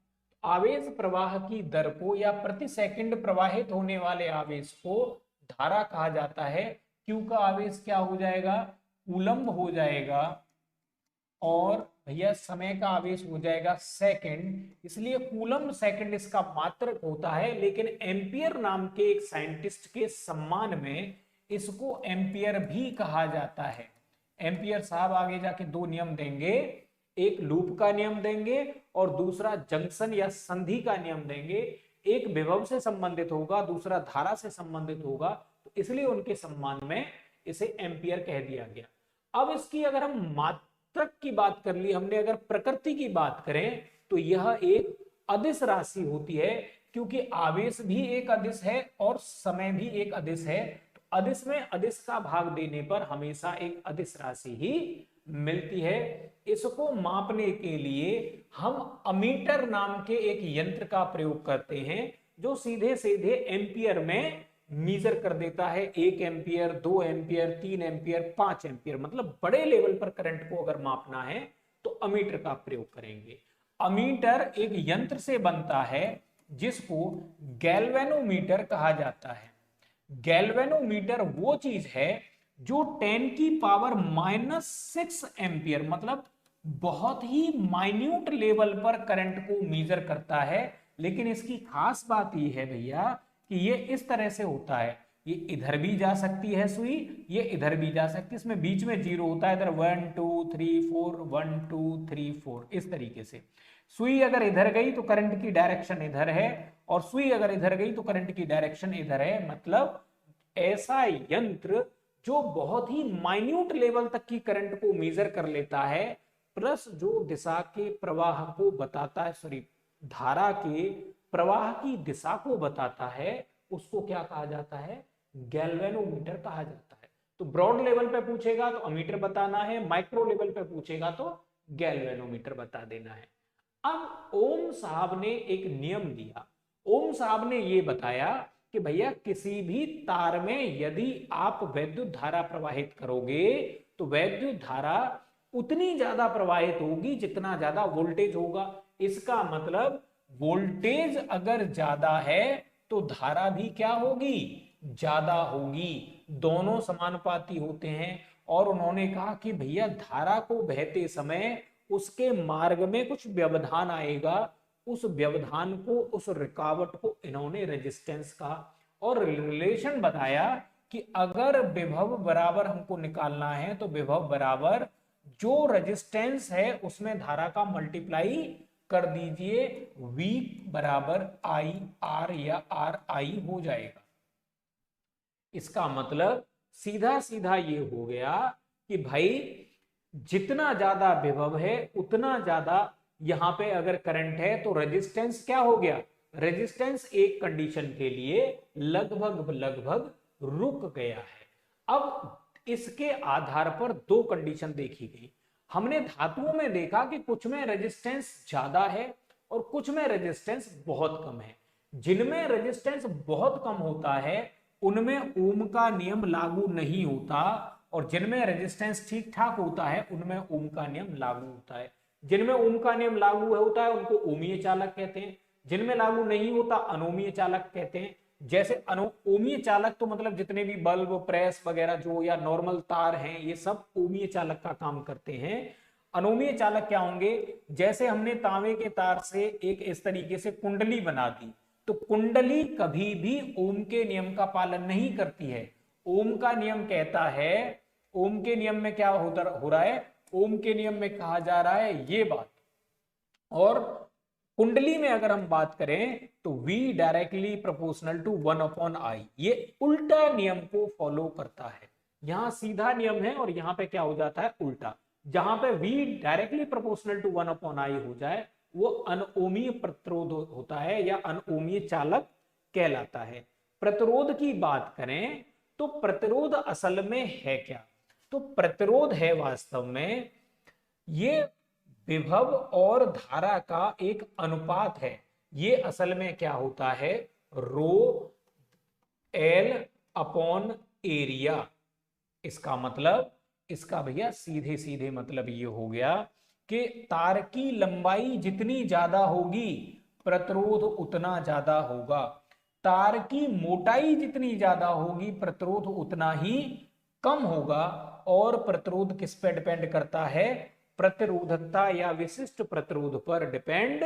आवेश प्रवाह की दर को या प्रति सेकंड प्रवाहित होने वाले आवेश को धारा कहा जाता है। क्यू का आवेश क्या हो जाएगा, कूलम्ब हो जाएगा, और भैया समय का आवेश हो जाएगा सेकंड, इसलिए कूलम्ब सेकंड इसका मात्रक होता है। लेकिन एम्पियर नाम के एक साइंटिस्ट के सम्मान में इसको एम्पियर भी कहा जाता है। एम्पियर साहब आगे जाके दो नियम देंगे, एक लूप का नियम देंगे और दूसरा जंक्शन या संधि का नियम देंगे। एक विभव से संबंधित होगा, दूसरा धारा से संबंधित होगा, तो इसलिए उनके सम्मान में इसे एम्पियर कह दिया गया। अब इसकी अगर हम मात्रक की बात कर ली हमने, अगर प्रकृति की बात करें तो यह एक अदिश राशि होती है, क्योंकि आवेश भी एक अदिश है और समय भी एक अदिश है। तो अदिश में अदिश का भाग देने पर हमेशा एक अदिश राशि ही मिलती है। इसको मापने के लिए हम अमीटर नाम के एक यंत्र का प्रयोग करते हैं जो सीधे सीधे एम्पियर में मीजर कर देता है। 1 एम्पियर, 2 एम्पियर, 3 एम्पियर, 5 एम्पियर, मतलब बड़े लेवल पर करंट को अगर मापना है तो अमीटर का प्रयोग करेंगे। अमीटर एक यंत्र से बनता है जिसको गैल्वेनोमीटर कहा जाता है। गैल्वेनोमीटर वो चीज है जो 10 की पावर -6 एम्पियर, मतलब बहुत ही माइन्यूट लेवल पर करंट को मेजर करता है। लेकिन इसकी खास बात यह है भैया कि ये इस तरह से होता है, ये इधर भी जा सकती है सुई, ये इधर भी जा सकती है, इसमें बीच में जीरो होता है, इधर 1 2 3 4 1 2 3 4 इस तरीके से। सुई अगर इधर गई तो करंट की डायरेक्शन इधर है, और सुई अगर इधर गई तो करंट की डायरेक्शन इधर है। मतलब ऐसा यंत्र जो बहुत ही माइन्यूट लेवल तक की करंट को मेजर कर लेता है, प्लस जो दिशा के प्रवाह को बताता है, सॉरी धारा के प्रवाह की दिशा को बताता है, उसको क्या कहा जाता है, गैल्वेनोमीटर कहा जाता है। तो ब्रॉड लेवल पे पूछेगा तो अमीटर बताना है, माइक्रो लेवल पे पूछेगा तो गैल्वेनोमीटर बता देना है। अब ओम साहब ने एक नियम दिया। ओम साहब ने ये बताया कि भैया किसी भी तार में यदि आप वैद्युत धारा प्रवाहित करोगे तो वैद्युत धारा उतनी ज्यादा प्रवाहित होगी जितना ज्यादा वोल्टेज होगा। इसका मतलब वोल्टेज अगर ज्यादा है तो धारा भी क्या होगी, ज्यादा होगी। दोनों समानुपाती होते हैं। और उन्होंने कहा कि भैया धारा को बहते समय उसके मार्ग में कुछ व्यवधान आएगा, उस व्यवधान को, उस रुकावट को इन्होंने रेजिस्टेंस कहा। और रिलेशन बताया कि अगर विभव बराबर हमको निकालना है तो विभव बराबर जो रेजिस्टेंस है उसमें धारा का मल्टीप्लाई कर दीजिए, V बराबर आई आर या आर आई हो जाएगा। इसका मतलब सीधा सीधा ये हो गया कि भाई जितना ज्यादा विभव है उतना ज्यादा यहां पे अगर करंट है तो रेजिस्टेंस क्या हो गया, रेजिस्टेंस एक कंडीशन के लिए लगभग लगभग रुक गया है। अब इसके आधार पर दो कंडीशन देखी गई। हमने धातुओं में देखा कि कुछ में रेजिस्टेंस ज्यादा है और कुछ में रेजिस्टेंस बहुत कम है। जिनमें रेजिस्टेंस बहुत कम होता है उनमें ओम का नियम लागू नहीं होता, और जिनमें रेजिस्टेंस ठीक ठाक होता है उनमें ओम का नियम लागू होता है। जिनमें ओम का नियम लागू होता है उनको ओमीय चालक कहते हैं, जिनमें लागू नहीं होता अनोमीय चालक कहते हैं। जैसे ओमीय चालक तो मतलब जितने भी बल्ब, प्रेस वगैरह जो या नॉर्मल तार हैं ये सब ओमीय चालक का काम करते हैं। अनोमीय चालक क्या होंगे, जैसे हमने तांबे के तार से एक इस तरीके से कुंडली बना दी, तो कुंडली कभी भी ओम के नियम का पालन नहीं करती है। ओम का नियम कहता है, ओम के नियम में क्या हो रहा है, ओम के नियम में कहा जा रहा है ये बात। और कुंडली में अगर हम बात करें तो V directly proportional to 1/I, ये उल्टा नियम को फॉलो करता है। यहां सीधा नियम है और यहां पे क्या हो जाता है, उल्टा। जहां पे V directly proportional to 1/I हो जाए वो अनओमीय प्रतिरोध होता है या अनओमीय चालक कहलाता है। प्रतिरोध की बात करें तो प्रतिरोध असल में है क्या, तो प्रतिरोध है वास्तव में ये विभव और धारा का एक अनुपात है। ये असल में क्या होता है, रो एल अपॉन एरिया। इसका मतलब, इसका भैया सीधे सीधे मतलब ये हो गया कि तार की लंबाई जितनी ज्यादा होगी प्रतिरोध उतना ज्यादा होगा, तार की मोटाई जितनी ज्यादा होगी प्रतिरोध उतना ही कम होगा। और प्रतिरोध किस पे डिपेंड करता है, प्रतिरोधकता या विशिष्ट प्रतिरोध पर डिपेंड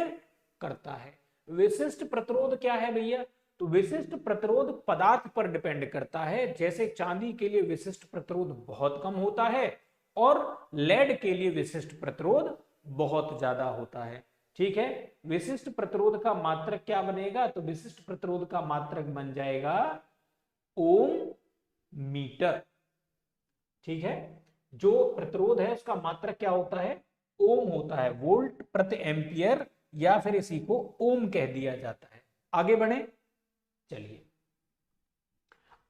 करता है। विशिष्ट प्रतिरोध क्या है भैया, तो विशिष्ट प्रतिरोध पदार्थ पर डिपेंड करता है। जैसे चांदी के लिए विशिष्ट प्रतिरोध बहुत कम होता है और लेड के लिए विशिष्ट प्रतिरोध बहुत ज्यादा होता है। ठीक है, विशिष्ट प्रतिरोध का मात्रक क्या बनेगा, तो विशिष्ट प्रतिरोध का मात्रक बन जाएगा ओम मीटर। ठीक है, जो प्रतिरोध है उसका मात्रक क्या होता है, ओम होता है, वोल्ट प्रति एम्पियर, या फिर इसी को ओम कह दिया जाता है। आगे बढ़े, चलिए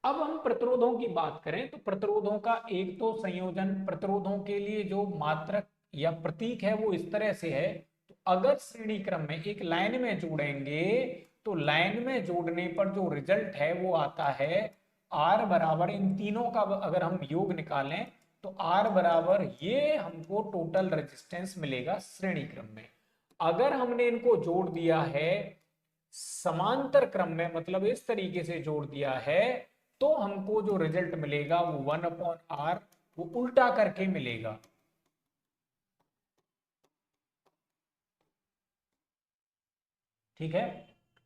अब हम प्रतिरोधों की बात करें तो प्रतिरोधों का एक तो संयोजन, प्रतिरोधों के लिए जो मात्रक या प्रतीक है वो इस तरह से है। तो अगर श्रेणी क्रम में एक लाइन में जोड़ेंगे तो लाइन में जोड़ने पर जो रिजल्ट है वो आता है आर बराबर, इन तीनों का अगर हम योग निकालें तो आर बराबर ये हमको टोटल रेजिस्टेंस मिलेगा श्रेणी क्रम में। अगर हमने इनको जोड़ दिया है समांतर क्रम में, मतलब इस तरीके से जोड़ दिया है, तो हमको जो रिजल्ट मिलेगा वो 1/R, वो उल्टा करके मिलेगा। ठीक है,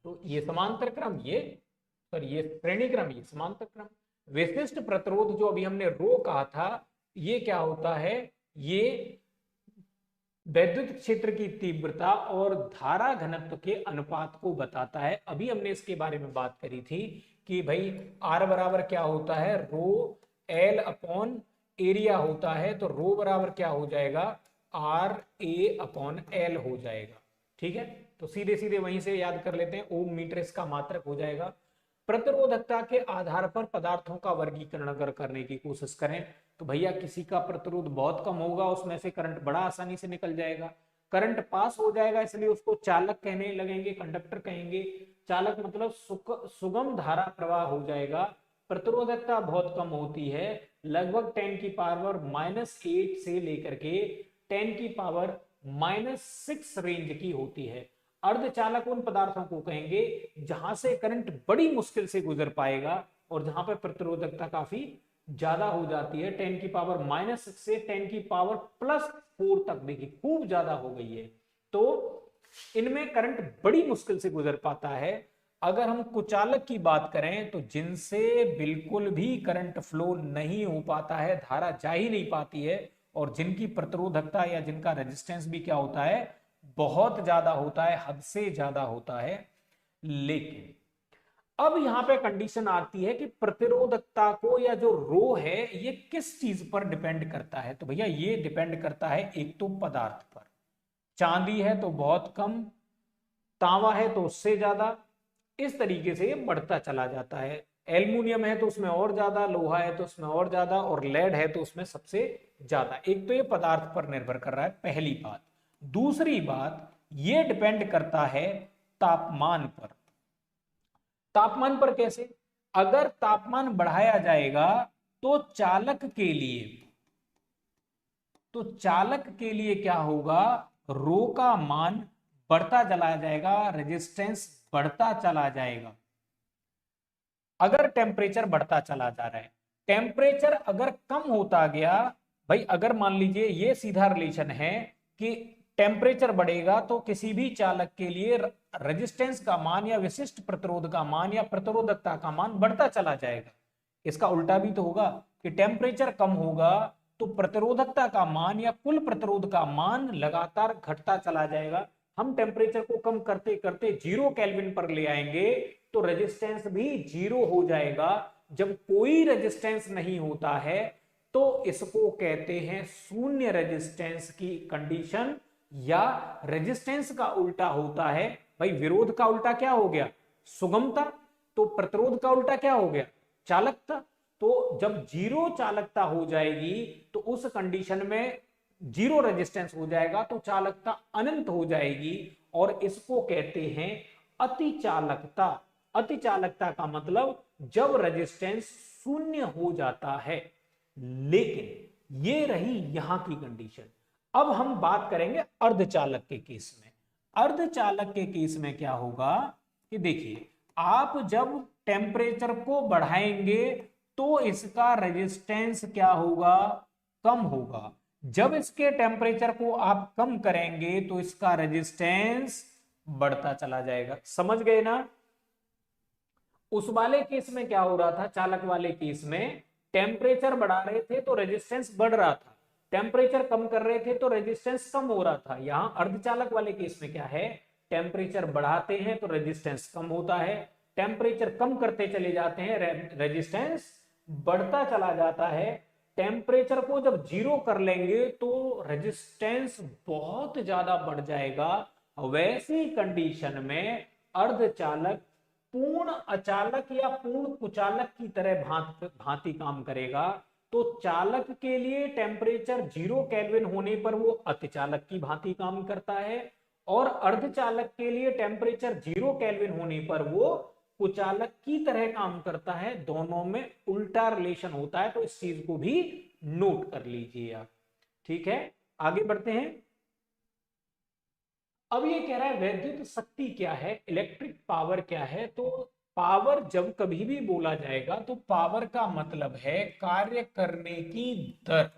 तो ये समांतर क्रम, ये सॉरी ये श्रेणी क्रम, ये समांतर क्रम। विशिष्ट प्रतिरोध जो अभी हमने रो कहा था, ये क्या होता है, ये वैद्युत क्षेत्र की तीव्रता और धारा घनत्व के अनुपात को बताता है। अभी हमने इसके बारे में बात करी थी कि भाई आर बराबर क्या होता है, रो एल अपॉन एरिया होता है, तो रो बराबर क्या हो जाएगा, आर ए अपॉन एल हो जाएगा। ठीक है, तो सीधे सीधे वहीं से याद कर लेते हैं, ओम मीटर इसका मात्रक हो जाएगा। प्रतिरोधकता के आधार पर पदार्थों का वर्गीकरण अगर करने की कोशिश करें तो भैया किसी का प्रतिरोध बहुत कम होगा, उसमें से करंट बड़ा आसानी से निकल जाएगा, करंट पास हो जाएगा, इसलिए उसको चालक कहने लगेंगे, कंडक्टर कहेंगे। चालक मतलब सुगम धारा प्रवाह हो जाएगा, प्रतिरोधकता बहुत कम होती है, लगभग 10 की पावर -8 से लेकर के 10 की पावर -6 रेंज की होती है। अर्धचालक उन पदार्थों को कहेंगे जहां से करंट बड़ी मुश्किल से गुजर पाएगा और जहां पर प्रतिरोधकता काफी ज्यादा हो जाती है, 10 की पावर -6 से 10 की पावर +4 तक, देखिए खूब ज्यादा हो गई है। तो इनमें करंट बड़ी मुश्किल से गुजर पाता है। अगर हम कुचालक की बात करें तो जिनसे बिल्कुल भी करंट फ्लो नहीं हो पाता है, धारा जा ही नहीं पाती है, और जिनकी प्रतिरोधकता या जिनका रेजिस्टेंस भी क्या होता है, बहुत ज्यादा होता है, हद से ज्यादा होता है। लेकिन अब यहां पे कंडीशन आती है कि प्रतिरोधकता को या जो रो है ये किस चीज पर डिपेंड करता है। तो भैया ये डिपेंड करता है एक तो पदार्थ पर, चांदी है तो बहुत कम, तांबा है तो उससे ज्यादा, इस तरीके से ये बढ़ता चला जाता है। एल्युमिनियम है तो उसमें और ज्यादा, लोहा है तो उसमें और ज्यादा, और लेड है तो उसमें सबसे ज्यादा। एक तो ये पदार्थ पर निर्भर कर रहा है, पहली बात। दूसरी बात, ये डिपेंड करता है तापमान पर। तापमान पर कैसे? अगर तापमान बढ़ाया जाएगा तो चालक के लिए क्या होगा, रो का मान बढ़ता चला जाएगा, रेजिस्टेंस बढ़ता चला जाएगा। अगर टेम्परेचर बढ़ता चला जा रहा है, टेम्परेचर अगर कम होता गया, भाई अगर मान लीजिए ये सीधा रिलेशन है कि टेम्परेचर बढ़ेगा तो किसी भी चालक के लिए रेजिस्टेंस का मान या विशिष्ट प्रतिरोध का मान या प्रतिरोधकता का मान बढ़ता चला जाएगा। इसका उल्टा भी तो होगा कि टेम्परेचर कम होगा तो प्रतिरोधकता का मान या कुल प्रतिरोध का मान लगातार घटता चला जाएगा। हम टेम्परेचर को कम करते करते 0 केल्विन पर ले आएंगे तो रेजिस्टेंस भी 0 हो जाएगा। जब कोई रेजिस्टेंस नहीं होता है तो इसको कहते हैं शून्य रेजिस्टेंस की कंडीशन, या रेजिस्टेंस का उल्टा होता है, भाई विरोध का उल्टा क्या हो गया, सुगमता, तो प्रतिरोध का उल्टा क्या हो गया, चालकता। तो जब 0 चालकता हो जाएगी तो उस कंडीशन में 0 रेजिस्टेंस हो जाएगा तो चालकता अनंत हो जाएगी, और इसको कहते हैं अतिचालकता। अतिचालकता का मतलब जब रेजिस्टेंस शून्य हो जाता है। लेकिन ये रही यहां की कंडीशन। अब हम बात करेंगे अर्धचालक के केस में। अर्धचालक के केस में क्या होगा कि देखिए, आप जब टेम्परेचर को बढ़ाएंगे तो इसका रेजिस्टेंस क्या होगा, कम होगा। जब इसके टेम्परेचर को आप कम करेंगे तो इसका रेजिस्टेंस बढ़ता चला जाएगा। समझ गए ना? उस वाले केस में क्या हो रहा था, चालक वाले केस में टेम्परेचर बढ़ा रहे थे तो रेजिस्टेंस बढ़ रहा था, टेम्परेचर कम कर रहे थे तो रेजिस्टेंस कम हो रहा था। यहां अर्धचालक वाले केस में क्या है, टेम्परेचर बढ़ाते हैं तो रेजिस्टेंस कम होता है, टेम्परेचर कम करते चले जाते हैं, रेजिस्टेंस बढ़ता चला जाता है। टेम्परेचर को जब 0 कर लेंगे तो रेजिस्टेंस बहुत ज्यादा बढ़ जाएगा। वैसी कंडीशन में अर्धचालक पूर्ण अचालक या पूर्ण कुचालक की तरह भांति काम करेगा। तो चालक के लिए टेम्परेचर 0 केल्विन होने पर वो अतिचालक की भांति काम करता है, और अर्धचालक के लिए टेम्परेचर 0 केल्विन होने पर वो कुचालक की तरह काम करता है। दोनों में उल्टा रिलेशन होता है, तो इस चीज को भी नोट कर लीजिए आप। ठीक है, आगे बढ़ते हैं। अब ये कह रहा है वैद्युत शक्ति क्या है, इलेक्ट्रिक पावर क्या है। तो पावर जब कभी भी बोला जाएगा तो पावर का मतलब है कार्य करने की दर।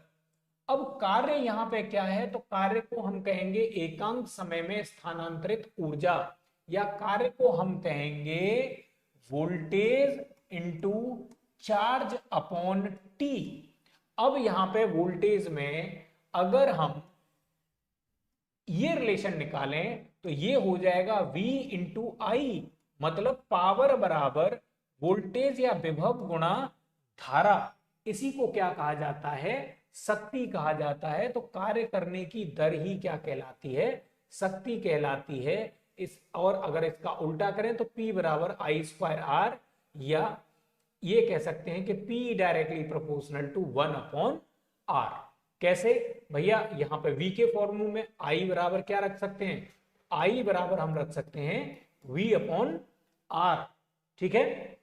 अब कार्य यहां पे क्या है, तो कार्य को हम कहेंगे एकांक समय में स्थानांतरित ऊर्जा, या कार्य को हम कहेंगे voltage into charge upon T. अब यहां पे वोल्टेज में अगर हम ये रिलेशन निकालें तो ये हो जाएगा V इंटू आई, मतलब पावर बराबर वोल्टेज या विभव गुणा धारा। इसी को क्या कहा जाता है, शक्ति कहा जाता है। तो कार्य करने की दर ही क्या कहलाती है, शक्ति कहलाती है। इस और अगर इसका उल्टा करें तो P बराबर आई स्क्वायर आर, या ये कह सकते हैं कि P directly proportional to 1 upon R. कैसे भैया, यहां पे V के फॉर्मूले में I बराबर क्या रख सकते हैं, I बराबर हम रख सकते हैं V अपॉन आर। ठीक है,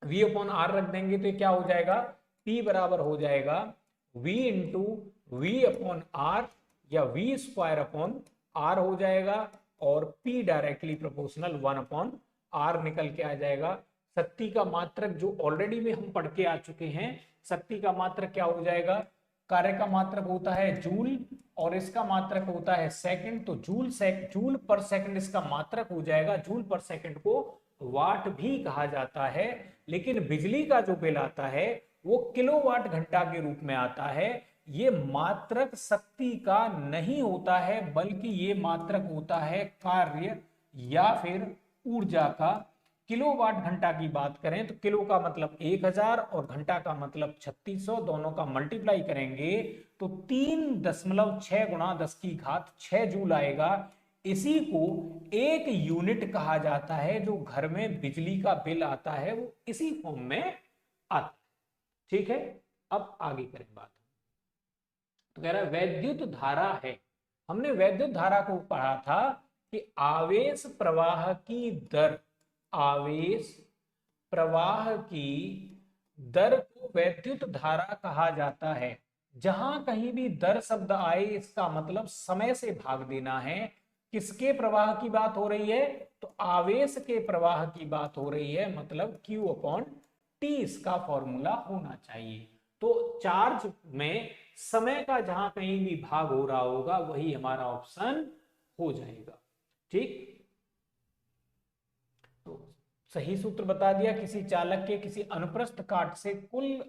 v अपॉन आर रख देंगे तो ये क्या हो जाएगा, p बराबर हो जाएगा v into V upon R या v स्क्वायर अपॉन आर हो जाएगा, और p directly proportional 1 upon R निकल के आ जाएगा। शक्ति का मात्रक जो ऑलरेडी में हम पढ़ के आ चुके हैं, शक्ति का मात्रक क्या हो जाएगा, कार्य का मात्रक होता है जूल और इसका मात्रक होता है सेकंड, तो जूल पर सेकंड इसका मात्रक हो जाएगा। जूल पर सेकंड को वाट भी कहा जाता है, लेकिन बिजली का जो बिल आता है वो किलोवाट घंटा के रूप में आता है। ये मात्रक शक्ति का नहीं होता है, बल्कि ये मात्रक होता है कार्य या फिर ऊर्जा का। किलोवाट घंटा की बात करें तो किलो का मतलब 1000 और घंटा का मतलब 3600, दोनों का मल्टीप्लाई करेंगे तो 3.6 गुणा 10 की घात 6 जूल आएगा। इसी को एक यूनिट कहा जाता है। जो घर में बिजली का बिल आता है वो इसी फॉर्म में आता है। ठीक है, अब आगे करें बात। तो कह रहा है वैद्युत धारा है। हमने वैद्युत धारा को पढ़ा था कि आवेश प्रवाह की दर, आवेश प्रवाह की दर को वैद्युत धारा कहा जाता है। जहां कहीं भी दर शब्द आए इसका मतलब समय से भाग देना है। किसके प्रवाह की बात हो रही है, तो आवेश के प्रवाह की बात हो रही है, मतलब Q अपॉन टी इसका फॉर्मूला होना चाहिए। तो चार्ज में समय का जहां कहीं भी भाग हो रहा होगा वही हमारा ऑप्शन हो जाएगा। ठीक, तो सही सूत्र बता दिया। किसी चालक के किसी अनुप्रस्थ काट से कुल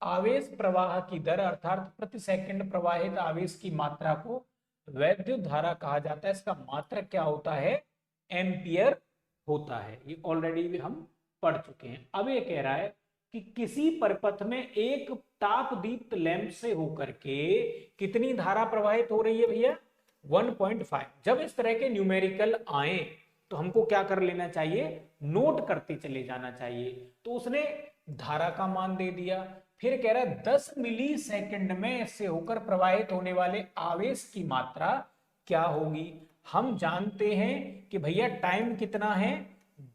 आवेश प्रवाह की दर अर्थात प्रति सेकंड प्रवाहित आवेश की मात्रा को वैद्युत धारा कहा जाता है। इसका मात्रक क्या होता है, एम्पियर होता है। ये ऑलरेडी भी हम पढ़ चुके हैं। अब ये कह रहा है कि किसी परिपथ में एक ताप दीप्त लैंप से होकर के कितनी धारा प्रवाहित हो रही है भैया, 1.5। जब इस तरह के न्यूमेरिकल आए तो हमको क्या कर लेना चाहिए, नोट करते चले जाना चाहिए। तो उसने धारा का मान दे दिया, फिर कह रहा है 10 मिली सेकंड में इससे होकर प्रवाहित होने वाले आवेश की मात्रा क्या होगी। हम जानते हैं कि भैया टाइम कितना है,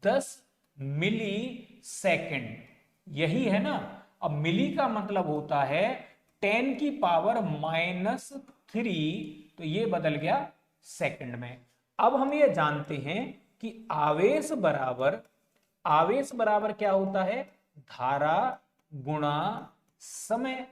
10 मिली सेकंड, यही है ना। अब मिली का मतलब होता है 10 की पावर -3, तो ये बदल गया सेकंड में। अब हम ये जानते हैं कि आवेश बराबर क्या होता है, धारा गुणा समय।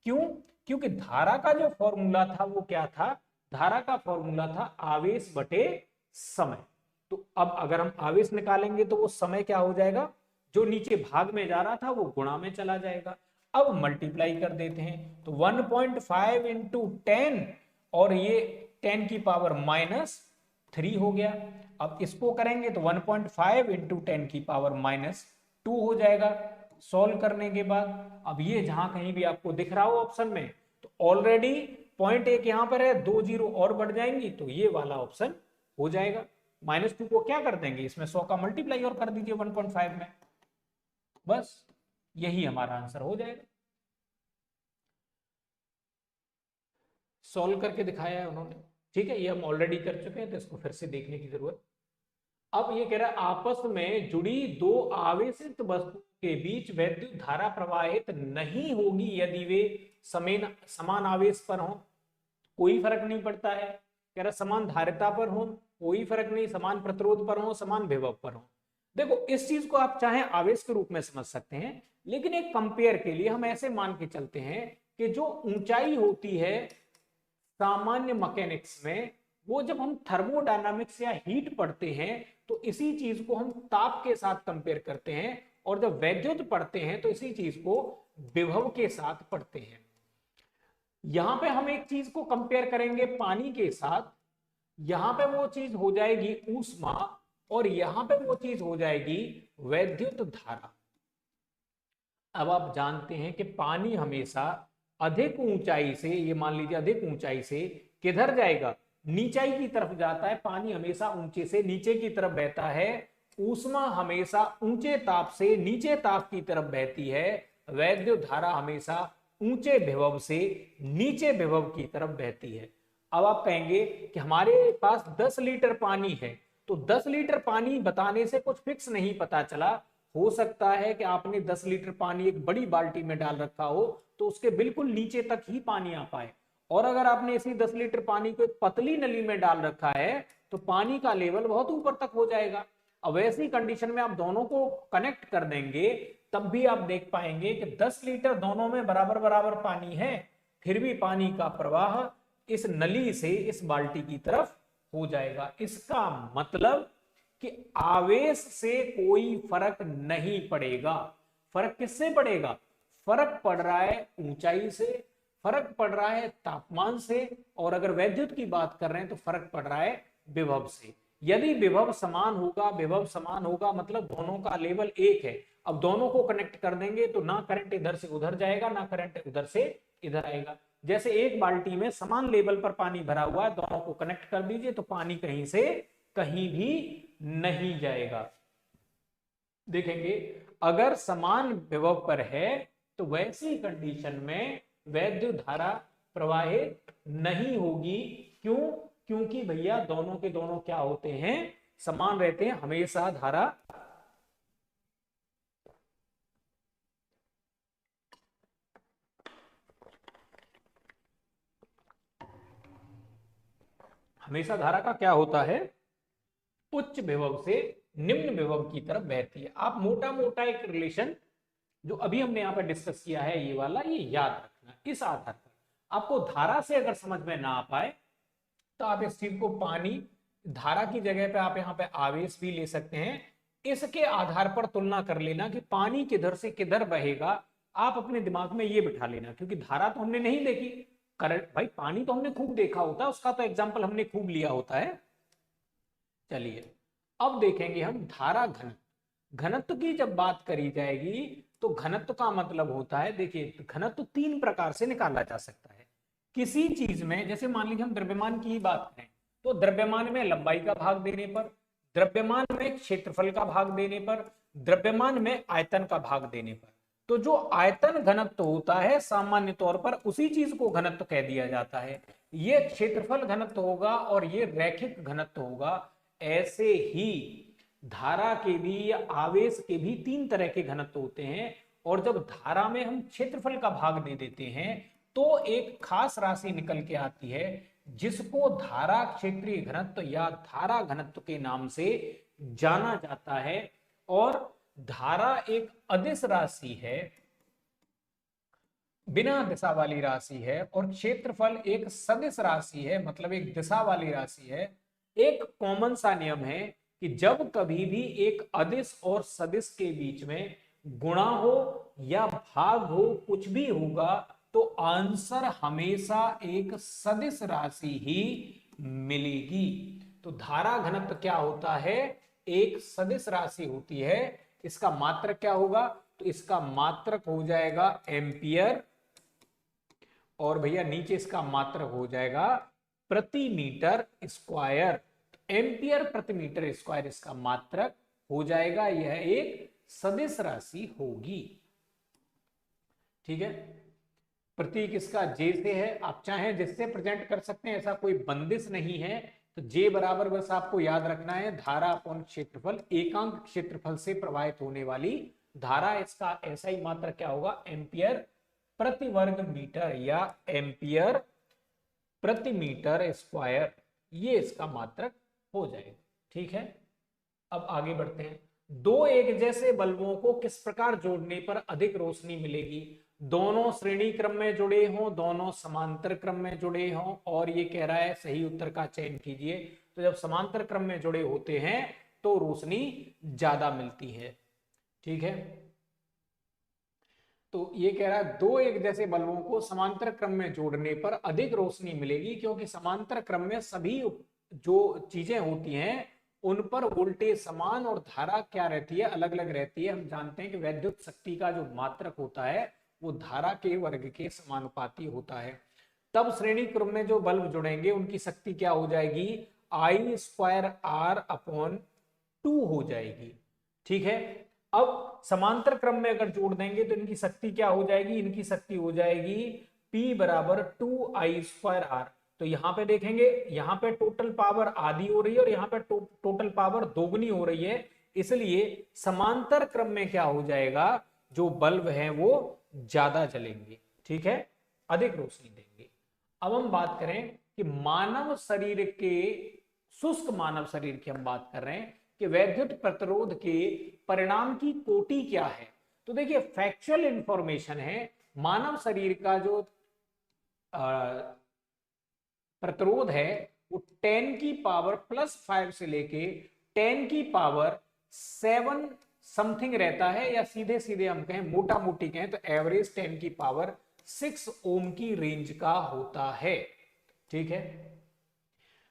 क्यों, क्योंकि धारा का जो फॉर्मूला था वो क्या था, धारा का फॉर्मूला था आवेश बटे समय। तो अब अगर हम आवेश निकालेंगे तो वो समय क्या हो जाएगा, जो नीचे भाग में जा रहा था वो गुणा में चला जाएगा। अब मल्टीप्लाई कर देते हैं तो 1.5 इंटू 10 और ये 10 की पावर -3 हो गया। अब इसको करेंगे तो 1.5 इंटू 10 की पावर -2 हो जाएगा सॉल्व करने के बाद। अब ये जहां कहीं भी आपको दिख रहा हो ऑप्शन में, तो ऑलरेडी पॉइंट एक यहां पर है, 2 जीरो और बढ़ जाएंगी तो ये वाला ऑप्शन हो जाएगा। -2 को क्या कर देंगे, इसमें 100 का मल्टीप्लाई और कर दीजिए 1.5 में, बस यही हमारा आंसर हो जाएगा। सॉल्व करके दिखाया है उन्होंने। ठीक है, ये हम ऑलरेडी कर चुके हैं तो इसको फिर से देखने की जरूरत। अब ये कह रहा है आपस में जुड़ी दो आवेशित वस्तु के बीच वैद्युत धारा प्रवाहित नहीं होगी यदि वे समान आवेश पर हों। कोई फर्क नहीं पड़ता है, कह रहा समान धारिता पर हो कोई फर्क नहीं, समान प्रतिरोध पर हो, समान विभव पर हो। देखो इस चीज को आप चाहे आवेश के रूप में समझ सकते हैं, लेकिन एक कंपेयर के लिए हम ऐसे मान के चलते हैं कि जो ऊंचाई होती है सामान्य मैकेनिक्स में, वो जब हम थर्मोडायनामिक्स या हीट पढ़ते हैं तो इसी चीज को हम ताप के साथ कंपेयर करते हैं, और जब वैद्युत पढ़ते हैं तो इसी चीज को विभव के साथ पढ़ते हैं। यहां पे हम एक चीज को कंपेयर करेंगे पानी के साथ, यहां पे वो चीज हो जाएगी ऊष्मा और यहां पे वो चीज हो जाएगी वैद्युत धारा। अब आप जानते हैं कि पानी हमेशा अधिक ऊंचाई से, ये मान लीजिए अधिक ऊंचाई से किधर जाएगा, नीचाई की तरफ जाता है। पानी हमेशा ऊंचे से नीचे की तरफ बहता है, ऊष्मा हमेशा ऊंचे ताप से नीचे ताप की तरफ बहती है, वैद्युत धारा हमेशा ऊंचे विभव से नीचे विभव की तरफ बहती है। अब आप कहेंगे कि हमारे पास 10 लीटर पानी है, तो 10 लीटर पानी बताने से कुछ फिक्स नहीं पता चला, हो सकता है कि आपने 10 लीटर पानी एक बड़ी बाल्टी में डाल रखा हो तो उसके बिल्कुल नीचे तक ही पानी आ पाए, और अगर आपने इसी 10 लीटर पानी को एक पतली नली में डाल रखा है तो पानी का लेवल बहुत ऊपर तक हो जाएगा। अब ऐसी कंडीशन में आप दोनों को कनेक्ट कर देंगे तब भी आप देख पाएंगे कि 10 लीटर दोनों में बराबर बराबर पानी है, फिर भी पानी का प्रवाह इस नली से इस बाल्टी की तरफ हो जाएगा। इसका मतलब कि आवेश से कोई फर्क नहीं पड़ेगा। फर्क किससे पड़ेगा? फर्क पड़ रहा है ऊंचाई से, फर्क पड़ रहा है तापमान से, और अगर वैद्युत की बात कर रहे हैं तो फर्क पड़ रहा है विभव से। यदि विभव समान होगा, विभव समान होगा मतलब दोनों का लेवल एक है। अब दोनों को कनेक्ट कर देंगे तो ना करंट इधर से उधर जाएगा ना करंट उधर से इधर आएगा। जैसे एक बाल्टी में समान लेवल पर पानी भरा हुआ है, दोनों को कनेक्ट कर दीजिए तो पानी कहीं से कहीं भी नहीं जाएगा। देखेंगे अगर समान विभव पर है तो वैसी कंडीशन में वैद्युत धारा प्रवाहित नहीं होगी। क्यों? क्योंकि भैया दोनों के दोनों क्या होते हैं? समान रहते हैं। हमेशा धारा का क्या होता है? उच्च विभव से निम्न विभव की तरफ बहती है। आप मोटा मोटा एक रिलेशन जो अभी हमने यहां पर डिस्कस किया है ये वाला, ये याद रखना। इस आधार पर आपको धारा से अगर समझ में ना आ पाए तो आप इस चीज को पानी धारा की जगह पे आप यहाँ पे आवेश भी ले सकते हैं। इसके आधार पर तुलना कर लेना कि पानी किधर से किधर बहेगा। आप अपने दिमाग में ये बिठा लेना, क्योंकि धारा तो हमने नहीं देखी, करंट भाई पानी तो हमने खूब देखा होता है, उसका तो एग्जाम्पल हमने खूब लिया होता है। चलिए अब देखेंगे हम धारा घनत्व। घनत्व की जब बात करी जाएगी तो घनत्व का मतलब होता है, देखिए घनत्व तीन प्रकार से निकाला जा सकता है किसी चीज में। जैसे मान लीजिए हम द्रव्यमान की ही बात करें तो द्रव्यमान में लंबाई का भाग देने पर, द्रव्यमान में क्षेत्रफल का भाग देने पर, द्रव्यमान में आयतन का भाग देने पर। तो जो आयतन घनत्व होता है सामान्य तौर पर उसी चीज को घनत्व कह दिया जाता है। ये क्षेत्रफल घनत्व होगा और ये रैखिक घनत्व होगा। ऐसे ही धारा के भी या आवेश के भी तीन तरह के घनत्व होते हैं, और जब धारा में हम क्षेत्रफल का भाग दे देते हैं तो एक खास राशि निकल के आती है जिसको धारा क्षेत्रीय घनत्व या धारा घनत्व के नाम से जाना जाता है। और धारा एक अदिश राशि है, बिना दिशा वाली राशि है, और क्षेत्रफल एक सदिश राशि है, मतलब एक दिशा वाली राशि है। एक कॉमन सा नियम है कि जब कभी भी एक अदिश और सदिश के बीच में गुणा हो या भाग हो, कुछ भी होगा तो आंसर हमेशा एक सदिश राशि ही मिलेगी। तो धारा घनत्व क्या होता है? एक सदिश राशि होती है। इसका मात्रक क्या होगा? तो इसका मात्रक हो जाएगा एम्पियर, और भैया नीचे इसका मात्रक हो जाएगा प्रति मीटर स्क्वायर। एम्पियर प्रति मीटर स्क्वायर इसका मात्रक हो जाएगा। यह एक सदिश राशि होगी। ठीक है, प्रतीक इसका जे से है, आप चाहें जिससे प्रेजेंट कर सकते हैं, ऐसा कोई बंदिश नहीं है। तो जे बराबर बस आपको याद रखना है धारा अपॉन क्षेत्रफल, एकांक क्षेत्रफल से प्रवाहित होने वाली धारा। इसका ऐसा ही मात्रक क्या होगा? एम्पियर प्रति वर्ग मीटर या एम्पियर प्रति मीटर स्क्वायर, ये इसका मात्रक हो जाएगा। ठीक है, अब आगे बढ़ते हैं। दो एक जैसे बल्बों को किस प्रकार जोड़ने पर अधिक रोशनी मिलेगी? दोनों श्रेणी क्रम में जुड़े हों, दोनों समांतर क्रम में जुड़े हों, और ये कह रहा है सही उत्तर का चयन कीजिए। तो जब समांतर क्रम में जुड़े होते हैं तो रोशनी ज्यादा मिलती है। ठीक है, तो ये कह रहा है दो एक जैसे बल्बों को समांतर क्रम में जोड़ने पर अधिक रोशनी मिलेगी, क्योंकि समांतर क्रम में सभी जो चीजें होती हैं उन पर वोल्टेज समान और धारा क्या रहती है? अलग अलग रहती है। हम जानते हैं कि वैद्युत शक्ति का जो मात्रक होता है वो धारा के वर्ग के समानुपाती होता है। तब श्रेणी क्रम में जो बल्ब जुड़ेंगे उनकी शक्ति क्या हो जाएगी? आई स्क्वायर आर अपॉन 2 हो जाएगी। ठीक है, अब समांतर क्रम में अगर जोड़ देंगे तो इनकी शक्ति क्या हो जाएगी? इनकी शक्ति हो जाएगी P बराबर 2I स्क्वायर आर। तो यहां पे देखेंगे, यहां पे टोटल पावर आधी हो रही है और यहां पे टोटल पावर दोगुनी हो रही है। इसलिए समांतर क्रम में क्या हो जाएगा, जो बल्ब है वो ज्यादा जलेंगे, ठीक है, अधिक रोशनी देंगे। अब हम बात करें कि मानव शरीर के, शुष्क मानव शरीर की हम बात कर रहे हैं कि वैद्युत प्रतिरोध के परिणाम की कोटि क्या है। तो देखिए फैक्चुअल इंफॉर्मेशन है, मानव शरीर का जो प्रतिरोध है वो 10 की पावर +5 से लेके 10 की पावर 7 समथिंग रहता है, या सीधे सीधे हम कहें, मोटा मोटी कहें तो एवरेज 10 की पावर 6 ओम की रेंज का होता है, ठीक है।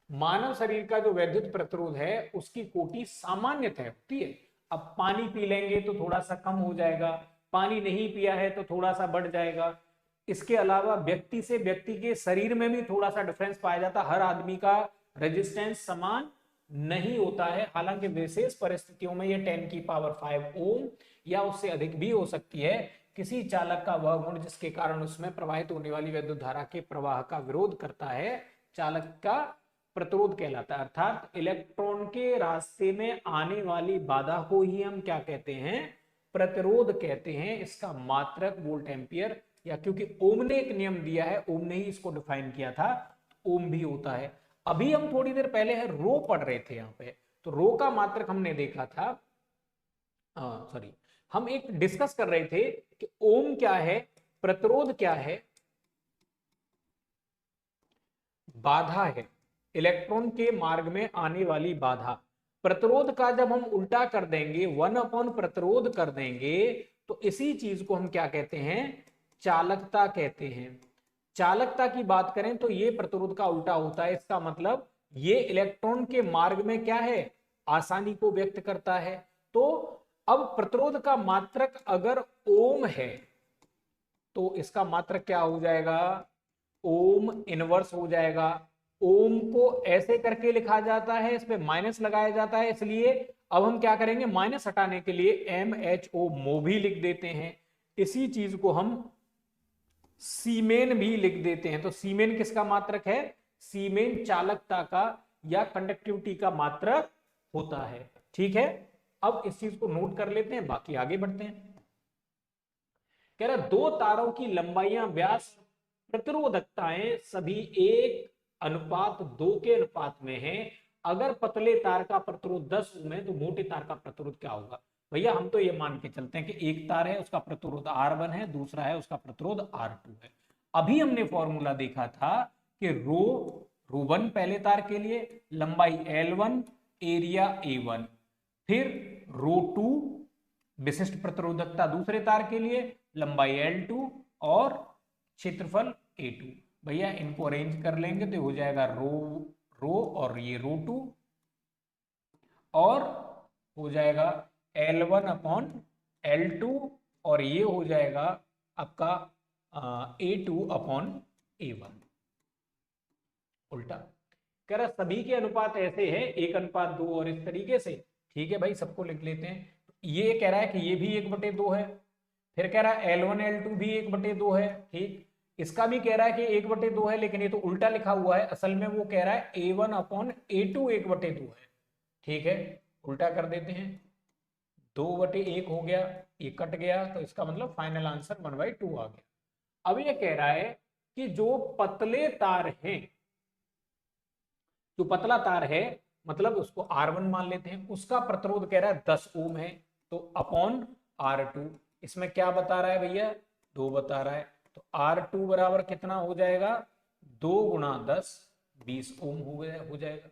मानव शरीर का जो वैद्युत प्रतिरोध है उसकी कोटि सामान्यतः होती है। अब पानी पी लेंगे तो थोड़ा सा कम हो जाएगा, पानी नहीं पिया है तो थोड़ा सा बढ़ जाएगा। इसके अलावा व्यक्ति से व्यक्ति के शरीर में भी थोड़ा सा डिफरेंस पाया जाता है, हर आदमी का रेजिस्टेंस समान नहीं होता है। हालांकि विशेष परिस्थितियों में ये 10 की पावर 5 ओम या उससे अधिक भी हो सकती है। किसी चालक का वह गुण जिसके कारण उसमें प्रवाहित होने वाली विद्युत धारा के प्रवाह का विरोध करता है, चालक का प्रतिरोध कहलाता है। अर्थात इलेक्ट्रॉन के रास्ते में आने वाली बाधा को ही हम क्या कहते हैं, प्रतिरोध कहते हैं। इसका मात्रक वोल्ट एम्पियर, या क्योंकि ओम ने एक नियम दिया है, ओम ने ही इसको डिफाइन किया था, ओम भी होता है। अभी हम थोड़ी देर पहले है रो पढ़ रहे थे यहां पे, तो रो का मात्रक हमने देखा था, सॉरी, हम एक डिस्कस कर रहे थे कि ओम क्या है, प्रतिरोध क्या है, बाधा है, इलेक्ट्रॉन के मार्ग में आने वाली बाधा। प्रतिरोध का जब हम उल्टा कर देंगे, 1 प्रतिरोध कर देंगे, तो इसी चीज को हम क्या कहते हैं, चालकता कहते हैं। चालकता की बात करें तो ये प्रतिरोध का उल्टा होता है। इसका मतलब ये इलेक्ट्रॉन के मार्ग में क्या है, आसानी को व्यक्त करता है। तो अब प्रतिरोध का मात्रक अगर ओम है तो इसका मात्रक क्या हो जाएगा, ओम इनवर्स हो जाएगा। ओम को ऐसे करके लिखा जाता है, इस पे माइनस लगाया जाता है, इसलिए अब हम क्या करेंगे, माइनस हटाने के लिए MHO मो भी लिख देते हैं। इसी चीज को हम सीमेन भी लिख देते हैं। तो सीमेन किसका मात्रक है, सीमेन चालकता का या कंडक्टिविटी का मात्रक होता है, ठीक है। अब इस चीज को नोट कर लेते हैं, बाकी आगे बढ़ते हैं। कह रहा दो तारों की लंबाइयां, व्यास, प्रतिरोधकताएं सभी 1:2 के अनुपात में है। अगर पतले तार का प्रतिरोध 10 ओम है तो मोटे तार का प्रतिरोध क्या होगा। भैया हम तो ये मान के चलते हैं कि एक तार है उसका प्रतिरोध R1 है, दूसरा है उसका प्रतिरोध R2 है। अभी हमने फॉर्मूला देखा था कि रो 1 पहले तार के लिए, लंबाई L1, एरिया A1, फिर रो 2 विशिष्ट प्रतिरोधकता दूसरे तार के लिए, लंबाई L2 और क्षेत्रफल A2। भैया इनको अरेंज कर लेंगे तो हो जाएगा रो रो और ये रो 2, और हो जाएगा L1/L2, और ये हो जाएगा आपका A2/A1, उल्टा। कह रहा सभी के अनुपात ऐसे हैं 1:2 और इस तरीके से, ठीक है भाई, सबको लिख लेते हैं। ये कह रहा है कि ये भी 1/2 है, फिर कह रहा है L1 L2 भी 1/2 है, ठीक। इसका भी कह रहा है कि 1/2 है, लेकिन ये तो उल्टा लिखा हुआ है, असल में वो कह रहा है A1/A2 1/2 है, ठीक है। उल्टा कर देते हैं, 2/1 हो गया, ये कट गया, तो इसका मतलब फाइनल आंसर 1/2 आ गया। अब ये कह रहा है कि जो पतले तार हैं, जो पतला तार है, मतलब उसको R1 मान लेते हैं, उसका प्रतिरोध कह रहा है 10 ओम है, तो अपॉन R2, इसमें क्या बता रहा है भैया, 2 बता रहा है, तो R2 बराबर कितना हो जाएगा, 2 × 10 20 ओम हो जाएगा।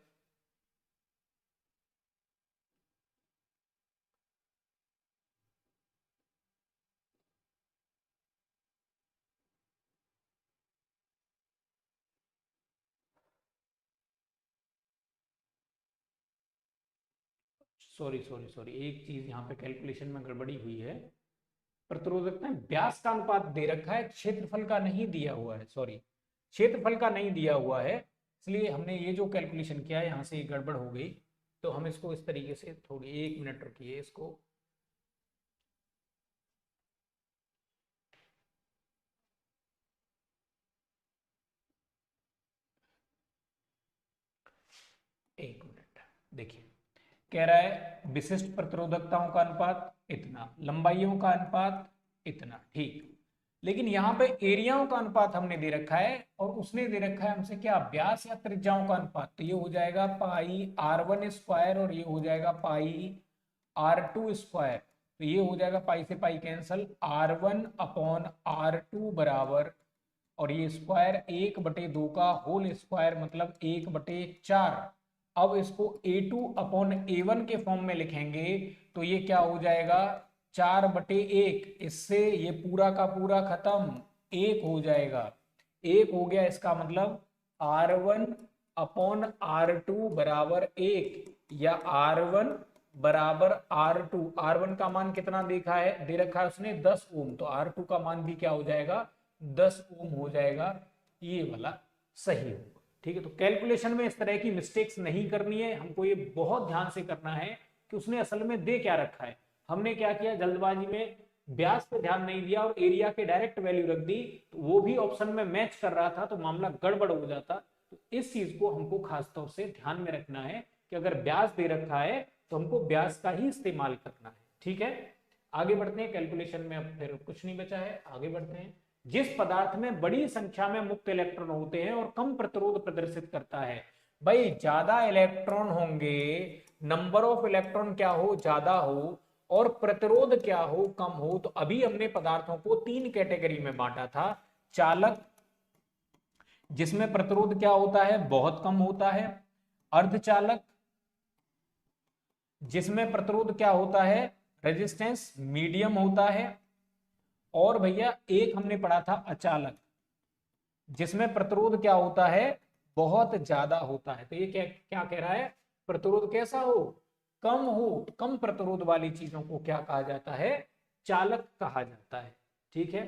सॉरी सॉरी सॉरी, एक चीज यहाँ पे कैलकुलेशन में गड़बड़ी हुई है। प्रतिरोधकता में व्यास का अनुपात दे रखा है, क्षेत्रफल का नहीं दिया हुआ है, सॉरी, क्षेत्रफल का नहीं दिया हुआ है, इसलिए हमने ये जो कैलकुलेशन किया है यहाँ से ये गड़बड़ हो गई। तो हम इसको इस तरीके से, थोड़ी 1 मिनट रुकिए इसको, एक मिनट। देखिए कह रहा है विशिष्ट प्रतिरोधकताओं का अनुपात इतना, लंबाइयों का अनुपात इतना, ठीक। लेकिन यहाँ पे एरियाओं का अनुपात हमने दे रखा है और उसने दे रखा है हमसे क्या, व्यास या त्रिज्याओं का अनुपात। तो ये हो जाएगा पाई r1 स्क्वायर और ये हो जाएगा पाई r2 स्क्वायर। तो ये हो जाएगा पाई से पाई कैंसल, r1 अपॉन r2 बराबर, और ये स्क्वायर 1/2 का होल स्क्वायर मतलब 1/4। अब इसको a2 अपॉन a1 के फॉर्म में लिखेंगे तो ये क्या हो जाएगा 4/1। इससे ये पूरा का पूरा खत्म, 1 हो जाएगा। 1 हो गया, इसका मतलब r1 अपॉन r2 बराबर 1 या r1 बराबर r2। r1 का मान कितना देखा है, दे रखा है उसने 10 ओम, तो r2 का मान भी क्या हो जाएगा 10 ओम हो जाएगा। ये वाला सही होगा, ठीक है। तो कैलकुलेशन में इस तरह की मिस्टेक्स नहीं करनी है, हमको ये बहुत ध्यान से करना है कि उसने असल में दे क्या रखा है। हमने क्या किया, जल्दबाजी में व्यास पे ध्यान नहीं दिया और एरिया के डायरेक्ट वैल्यू रख दी, तो वो भी ऑप्शन में मैच कर रहा था तो मामला गड़बड़ हो जाता। तो इस चीज को हमको खासतौर से ध्यान में रखना है कि अगर व्यास दे रखा है तो हमको व्यास का ही इस्तेमाल करना है, ठीक है। आगे बढ़ते हैं कैलकुलेशन में, अब फिर कुछ नहीं बचा है, आगे बढ़ते हैं। जिस पदार्थ में बड़ी संख्या में मुक्त इलेक्ट्रॉन होते हैं और कम प्रतिरोध प्रदर्शित करता है, भाई ज्यादा इलेक्ट्रॉन होंगे, नंबर ऑफ इलेक्ट्रॉन क्या हो ज्यादा हो और प्रतिरोध क्या हो कम हो। तो अभी हमने पदार्थों को 3 कैटेगरी में बांटा था, चालक जिसमें प्रतिरोध क्या होता है बहुत कम होता है, अर्धचालक जिसमें प्रतिरोध क्या होता है रेजिस्टेंस मीडियम होता है, और भैया एक हमने पढ़ा था अचालक जिसमें प्रतिरोध क्या होता है बहुत ज्यादा होता है। तो ये क्या क्या कह रहा है, प्रतिरोध कैसा हो कम हो, कम प्रतिरोध वाली चीजों को क्या कहा जाता है चालक कहा जाता है, ठीक है।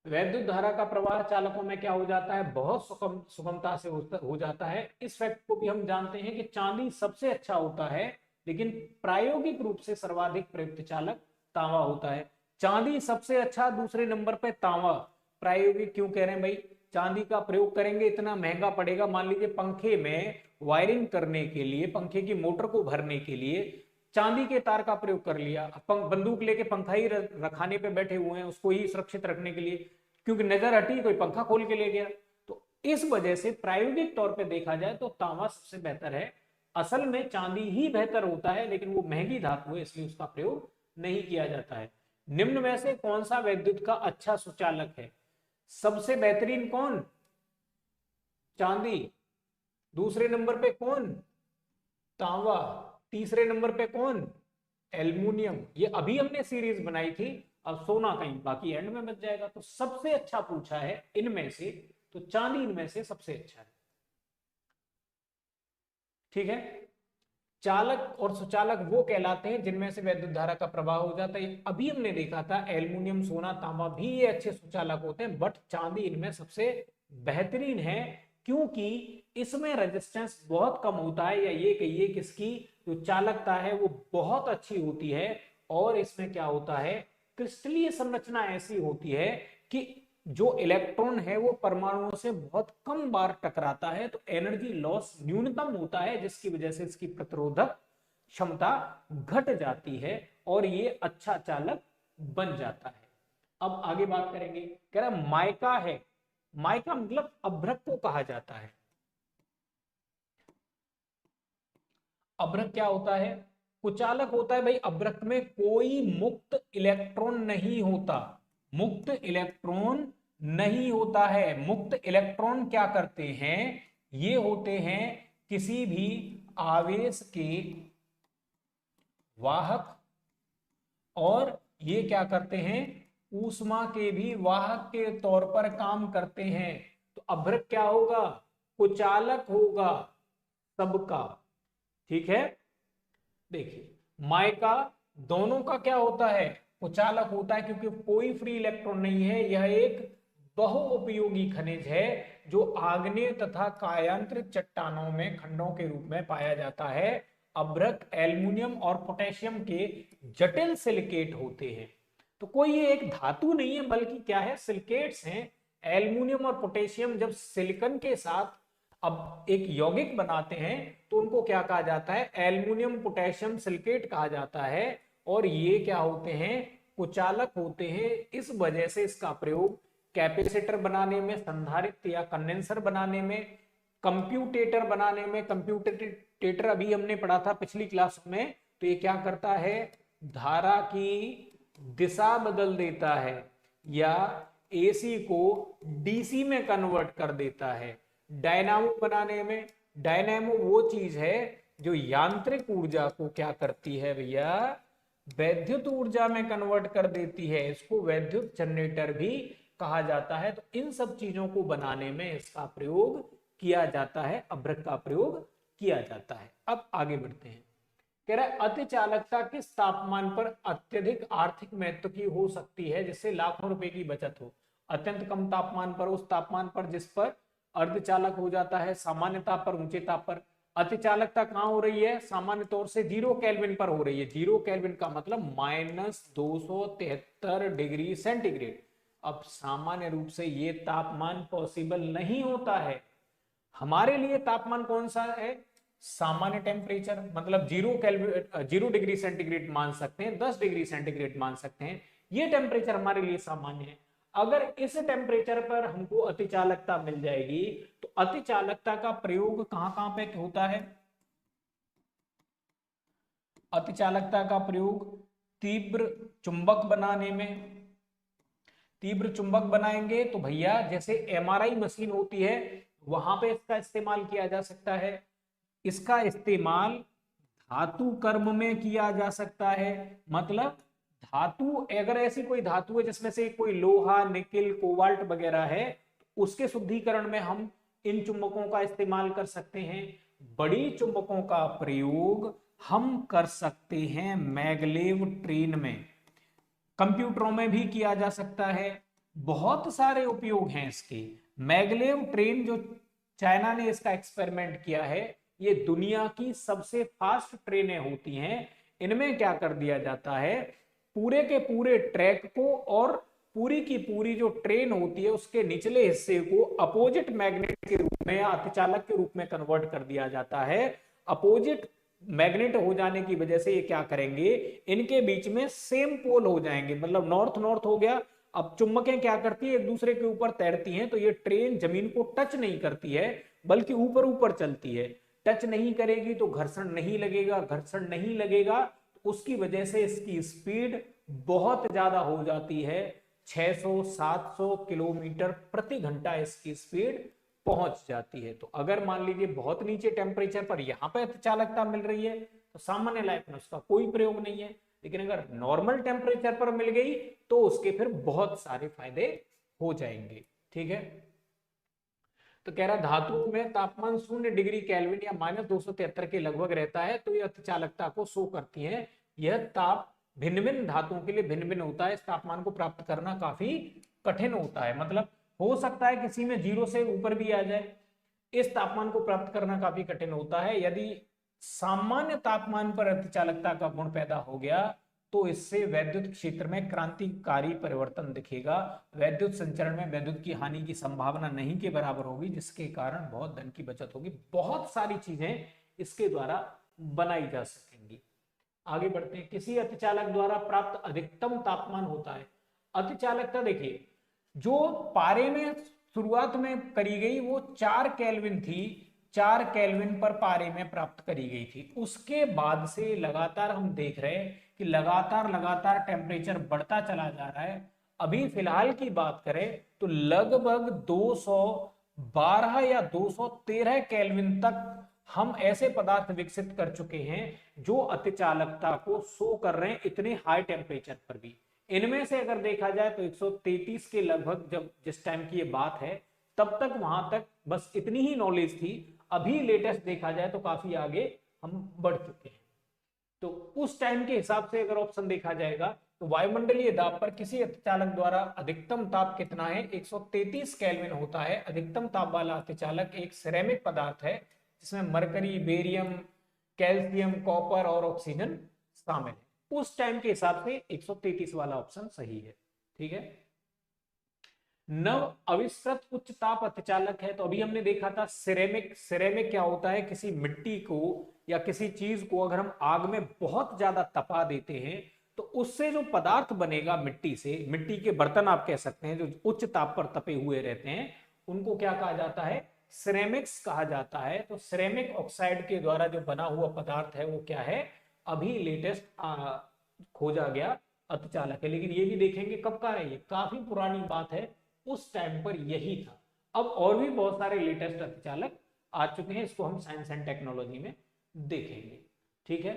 वैद्युत धारा का प्रवाह चालकों में क्या हो जाता है बहुत सुगमता से हो जाता है। इस फैक्ट को भी हम जानते हैं कि चांदी सबसे अच्छा होता है, लेकिन प्रायोगिक रूप से सर्वाधिक प्रयुक्त चालक तांबा होता है। चांदी सबसे अच्छा, दूसरे नंबर पे तांबा। प्रायोगिक क्यों कह रहे हैं भाई, चांदी का प्रयोग करेंगे इतना महंगा पड़ेगा। मान लीजिए पंखे में वायरिंग करने के लिए, पंखे की मोटर को भरने के लिए चांदी के तार का प्रयोग कर लिया, बंदूक लेके पंखा ही रखाने पे बैठे हुए हैं उसको ही सुरक्षित रखने के लिए, क्योंकि नजर हटी कोई पंखा खोल के ले गया। तो इस वजह से प्रायोगिक तौर पे देखा जाए तो तांबा सबसे बेहतर है। असल में चांदी ही बेहतर होता है, लेकिन वो महंगी धातु है इसलिए उसका प्रयोग नहीं किया जाता है। निम्न में से कौन सा वैद्युत का अच्छा सुचालक है, सबसे बेहतरीन कौन, चांदी। दूसरे नंबर पे कौन, तांबा। तीसरे नंबर पे कौन, एल्युमिनियम। ये अभी हमने सीरीज बनाई थी, अब सोना कहीं बाकी एंड में बच जाएगा। तो सबसे अच्छा पूछा है इनमें से, तो चांदी इनमें से सबसे अच्छा है, ठीक है। चालक और सुचालक वो कहलाते हैं जिनमें से वैद्युत धारा का प्रवाह हो जाता है। अभी हमने देखा था एल्युमिनियम सोना तांबा भी ये अच्छे सुचालक होते हैं, बट चांदी इनमें सबसे बेहतरीन है, क्योंकि इसमें रेजिस्टेंस बहुत कम होता है, या ये कहिए कि इसकी जो चालकता है वो बहुत अच्छी होती है। और इसमें क्या होता है, क्रिस्टलीय संरचना ऐसी होती है कि जो इलेक्ट्रॉन है वो परमाणुओं से बहुत कम बार टकराता है, तो एनर्जी लॉस न्यूनतम होता है, जिसकी वजह से इसकी प्रतिरोधक क्षमता घट जाती है और ये अच्छा चालक बन जाता है। अब आगे बात करेंगे, कह रहा माइका है, माइका मतलब अभ्रक को कहा जाता है। अभ्रक क्या होता है, कुचालक होता है भाई। अभ्रक में कोई मुक्त इलेक्ट्रॉन नहीं होता, मुक्त इलेक्ट्रॉन नहीं होता है। मुक्त इलेक्ट्रॉन क्या करते हैं, ये होते हैं किसी भी आवेश के वाहक, और ये क्या करते हैं ऊष्मा के भी वाहक के तौर पर काम करते हैं। तो अभ्रक क्या होगा, कुचालक होगा सबका, ठीक है। देखिए माइका दोनों का क्या होता है, कुचालक होता है, क्योंकि कोई फ्री इलेक्ट्रॉन नहीं है। यह एक बहुउपयोगी खनिज है जो आग्नेय तथा कायांतरित चट्टानों में खंडों के रूप में पाया जाता है। अभ्रक एल्युमिनियम और पोटेशियम के जटिल सिलिकेट होते हैं। तो कोई ये एक धातु नहीं है, बल्कि क्या है सिलिकेट्स हैं। एल्युमिनियम और पोटेशियम जब सिलिकॉन के साथ अब एक यौगिक बनाते हैं तो उनको क्या कहा जाता है, एल्युमिनियम पोटेशियम सिलिकेट कहा जाता है। और ये क्या होते हैं, कुचालक होते हैं। इस वजह से इसका प्रयोग कैपेसिटर बनाने में, संधारित्र या कंडेंसर बनाने में, कंप्यूटेटर बनाने में, कंप्यूटेटर अभी हमने पढ़ा था पिछली क्लास में, तो ये क्या करता है, धारा की दिशा बदल देता है या एसी को डीसी में कन्वर्ट कर देता है। डायनामो बनाने में, डायनामो वो चीज है जो यांत्रिक ऊर्जा को क्या करती है भैया, वैद्युत ऊर्जा में कन्वर्ट कर देती है। इसको वैद्युत जनरेटर भी कहा जाता है। तो इन सब चीजों को बनाने में इसका प्रयोग किया जाता है, अभ्रक का प्रयोग किया जाता है। अब आगे बढ़ते हैं। कह रहा है अति चालकता किस तापमान पर अत्यधिक आर्थिक महत्व की हो सकती है जिससे लाखों रुपए की बचत हो। अत्यंत कम तापमान पर, उस तापमान पर जिस पर अर्धचालक हो जाता है, सामान्य ताप पर, ऊंचे ताप पर। अति चालकता कहां हो रही है, सामान्य तौर से 0 केल्विन पर हो रही है। 0 केल्विन का मतलब -273 डिग्री सेंटीग्रेड। अब सामान्य रूप से ये तापमान पॉसिबल नहीं होता है। हमारे लिए तापमान कौन सा है, सामान्य टेम्परेचर, मतलब 0 डिग्री सेंटीग्रेड मान सकते हैं, 10 डिग्री सेंटीग्रेड मान सकते हैं। ये टेम्परेचर हमारे लिए सामान्य है। अगर इस टेम्परेचर पर हमको अतिचालकता मिल जाएगी तो अतिचालकता का प्रयोग कहां कहां पे होता है, अतिचालकता का प्रयोग तीव्र चुंबक बनाने में। तीव्र चुंबक बनाएंगे तो भैया जैसे एमआरआई मशीन होती है वहां पे इसका इस्तेमाल किया जा सकता है। इसका इस्तेमाल धातु कर्म में किया जा सकता है। मतलब धातु, अगर ऐसी कोई धातु है जिसमें से कोई लोहा, निकिल, कोबाल्ट वगैरह है, उसके शुद्धिकरण में हम इन चुंबकों का इस्तेमाल कर सकते हैं। बड़ी चुंबकों का प्रयोग हम कर सकते हैं मैग्लेव ट्रेन में, कंप्यूटरों में भी किया जा सकता है। बहुत सारे उपयोग हैं इसके। मैग्लेव ट्रेन जो चाइना ने इसका एक्सपेरिमेंट किया है, ये दुनिया की सबसे फास्ट ट्रेनें होती हैं। इनमें क्या कर दिया जाता है, पूरे के पूरे ट्रैक को और पूरी की पूरी जो ट्रेन होती है उसके निचले हिस्से को अपोजिट मैग्नेट के रूप में या अतिचालक के रूप में कन्वर्ट कर दिया जाता है। अपोजिट मैग्नेट हो जाने की वजह से ये क्या करेंगे, इनके बीच में सेम पोल हो जाएंगे, मतलब नॉर्थ नॉर्थ हो गया। अब चुंबकें क्या करती है, एक दूसरे के ऊपर तैरती हैं, तो ये ट्रेन जमीन को टच नहीं करती है बल्कि ऊपर ऊपर चलती है। टच नहीं करेगी तो घर्षण नहीं लगेगा, घर्षण नहीं लगेगा तो उसकी वजह से इसकी स्पीड बहुत ज्यादा हो जाती है। 600-700 किलोमीटर प्रति घंटा इसकी स्पीड पहुंच जाती है। तो अगर मान लीजिए बहुत नीचे टेम्परेचर पर यहां पर चालकता मिल रही है तो सामान्य लाइफ में उसका कोई प्रयोग नहीं है। लेकिन अगर नॉर्मल टेम्परेचर पर मिल गई तो उसके फिर बहुत सारे फायदे हो जाएंगे। ठीक है, तो कह रहा धातु में तापमान 0 डिग्री केल्विन या -273 के लगभग रहता है तो यह चालकता को शो करती है। यह ताप भिन्न भिन्न धातुओं के लिए भिन्न भिन्न होता है। इस तापमान को प्राप्त करना काफी कठिन होता है। मतलब हो सकता है किसी में 0 से ऊपर भी आ जाए। इस तापमान को प्राप्त करना काफी कठिन होता है। यदि सामान्य तापमान पर अतिचालकता का गुण पैदा हो गया तो इससे वैद्युत क्षेत्र में क्रांतिकारी परिवर्तन दिखेगा। वैद्युत संचरण में वैद्युत की हानि की संभावना नहीं के बराबर होगी, जिसके कारण बहुत धन की बचत होगी। बहुत सारी चीजें इसके द्वारा बनाई जा सकेंगी। आगे बढ़ते हैं। किसी अतिचालक द्वारा प्राप्त अधिकतम तापमान होता है। अतिचालकता देखिए, जो पारे में शुरुआत में करी गई वो 4 केल्विन थी, 4 केल्विन पर पारे में प्राप्त करी गई थी। उसके बाद से लगातार हम देख रहे हैं कि लगातार लगातार टेम्परेचर बढ़ता चला जा रहा है। अभी फिलहाल की बात करें तो लगभग 212 या 213 केल्विन तक हम ऐसे पदार्थ विकसित कर चुके हैं जो अतिचालकता को शो कर रहे हैं इतने हाई टेम्परेचर पर भी। इनमें से अगर देखा जाए तो 133 के लगभग, जब जिस टाइम की ये बात है तब तक वहां तक बस इतनी ही नॉलेज थी। अभी लेटेस्ट देखा जाए तो काफी आगे हम बढ़ चुके हैं। तो उस टाइम के हिसाब से अगर ऑप्शन देखा जाएगा तो वायुमंडलीय दाब पर किसी अतिचालक द्वारा अधिकतम ताप कितना है, 133 केल्विन होता है। अधिकतम ताप वाला अतिचालक एक सिरेमिक पदार्थ है जिसमें मरकरी, बेरियम, कैल्शियम, कॉपर और ऑक्सीजन शामिल है। उस टाइम के हिसाब से 133 वाला ऑप्शन सही है। ठीक है, नव आविष्कृत उच्च ताप अतिचालक है। तो अभी हमने देखा था सिरेमिक। सिरेमिक क्या होता है, किसी मिट्टी को या किसी चीज को अगर हम आग में बहुत ज्यादा तपा देते हैं तो उससे जो पदार्थ बनेगा मिट्टी से, मिट्टी के बर्तन आप कह सकते हैं जो उच्च ताप पर तपे हुए रहते हैं, उनको क्या कहा जाता है, सिरेमिक्स कहा जाता है। तो सिरेमिक ऑक्साइड के द्वारा जो बना हुआ पदार्थ है वो क्या है, अभी लेटेस्ट खोजा गया अतिचालक है। लेकिन ये भी देखेंगे कब का है, ये काफी पुरानी बात है, उस टाइम पर यही था। अब और भी बहुत सारे लेटेस्ट अतिचालक आ चुके हैं, इसको हम साइंस एंड टेक्नोलॉजी में देखेंगे। ठीक है,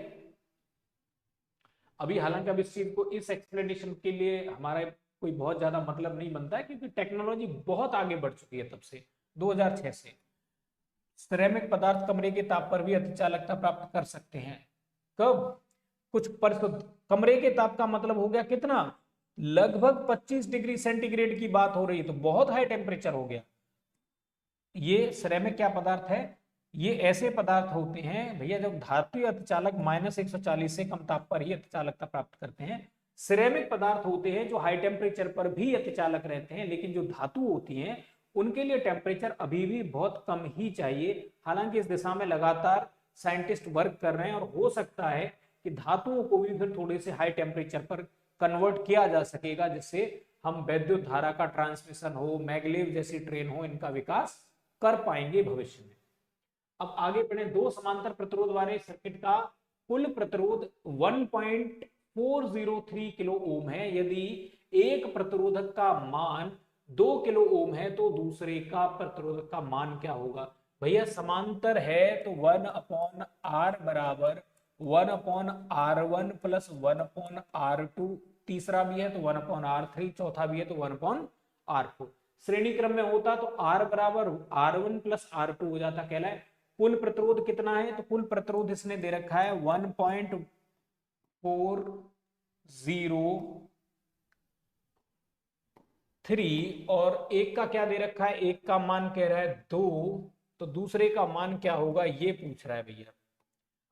अभी हालांकि अब इस चीज को, इस एक्सप्लेनेशन के लिए हमारा कोई बहुत ज्यादा मतलब नहीं बनता है, क्योंकि टेक्नोलॉजी बहुत आगे बढ़ चुकी है तब से, 2006 से। सिरेमिक पदार्थ कमरे के ताप पर भी अतिचालकता प्राप्त कर सकते हैं। कब, कुछ परिशुद्ध कमरे के ताप का मतलब हो गया कितना, लगभग 25 डिग्री सेंटीग्रेड की बात हो रही है, तो बहुत हाई टेम्परेचर हो गया। ये सिरेमिक क्या पदार्थ है, ये ऐसे पदार्थ होते हैं भैया जब धातु अतिचालक -140 से कम ताप पर ही अतिचालकता प्राप्त करते हैं। सिरेमिक पदार्थ होते हैं जो हाई टेम्परेचर पर भी अतिचालक रहते हैं, लेकिन जो धातु होती हैं उनके लिए टेम्परेचर अभी भी बहुत कम ही चाहिए। हालांकि इस दिशा में लगातार साइंटिस्ट वर्क कर रहे हैं, और हो सकता है कि धातुओं को भी फिर थोड़े से हाई टेम्परेचर पर कन्वर्ट किया जा सकेगा, जिससे हम विद्युत धारा का ट्रांसमिशन हो, मैग्लेव जैसी ट्रेन हो, इनका विकास कर पाएंगे भविष्य में। अब आगे बढ़े, दो समांतर प्रतिरोध वाले सर्किट का कुल प्रतिरोध 1.403 किलो ओम है। यदि एक प्रतिरोधक का मान 2 किलो ओम है तो दूसरे का प्रतिरोधक का मान क्या होगा। भैया समांतर है तो 1/R बराबर 1/R1 प्लस 1/R2, तीसरा भी है तो 1/R3, चौथा भी है तो 1/R4। श्रेणी क्रम में होता तो R बराबर R1 प्लस R2 हो जाता, कहलाए। कुल प्रतिरोध कितना है, तो कुल प्रतिरोध इसने दे रखा है 1.403, और एक का क्या दे रखा है, एक का मान कह रहा है 2, तो दूसरे का मान क्या होगा ये पूछ रहा है भैया।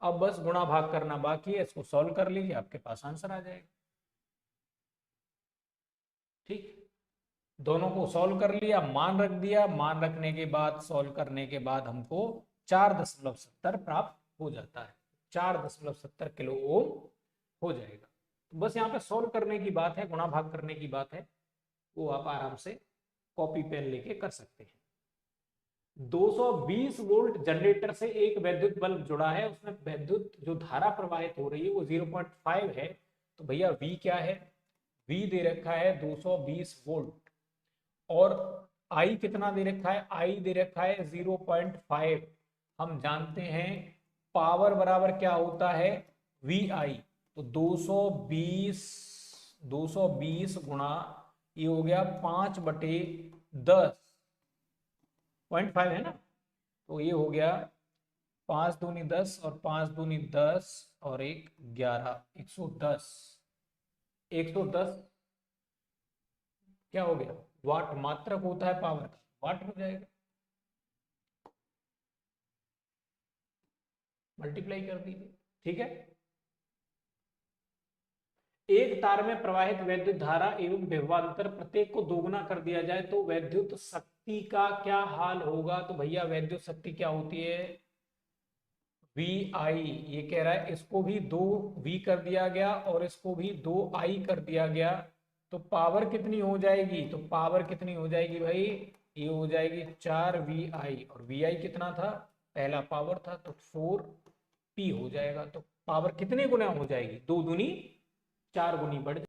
अब बस गुणा भाग करना बाकी है, इसको सॉल्व कर लीजिए, आपके पास आंसर आ जाएगा। ठीक, दोनों को सॉल्व कर लिया, मान रख दिया, मान रखने के बाद सॉल्व करने के बाद हमको 4.70 प्राप्त हो जाता है, 4.70 किलो ओम हो जाएगा। तो बस यहाँ पे सॉल्व करने की बात है, गुणा भाग करने की बात है, वो आप आराम से कॉपी पेन लेके कर सकते हैं। 220 वोल्ट जनरेटर से एक वैद्युत बल्ब जुड़ा है, उसमें वैद्युत जो धारा प्रवाहित हो रही है वो 0.5 है। तो भैया V क्या है, V दे रखा है 220 वोल्ट, और I कितना दे रखा है, I दे रखा है 0.5। हम जानते हैं पावर बराबर क्या होता है, VI। तो 220 गुणा ये हो गया 5/10.5 है ना, तो ये हो गया 5 दूनी 10 और 5 दूनी 10 और 1 11, 110। 110 क्या हो गया, वाट, मात्रक होता है पावर का, वाट हो जाएगा, मल्टीप्लाई कर दीजिए। ठीक है, एक तार में प्रवाहित वैद्युत धारा एवं विभवांतर प्रत्येक को दोगुना कर दिया जाए तो वैद्युत शक्ति का क्या हाल होगा। तो भैया वैद्युत शक्ति क्या होती है, वी आई। ये कह रहा है इसको भी 2V कर दिया गया और इसको भी 2I कर दिया गया, तो पावर कितनी हो जाएगी, तो पावर कितनी हो जाएगी भाई, ये हो जाएगी 4VI, और VI कितना था, पहला पावर था, तो 4P हो जाएगा। तो पावर कितने गुना हो जाएगी, 2 दूनी 4 गुनी बढ़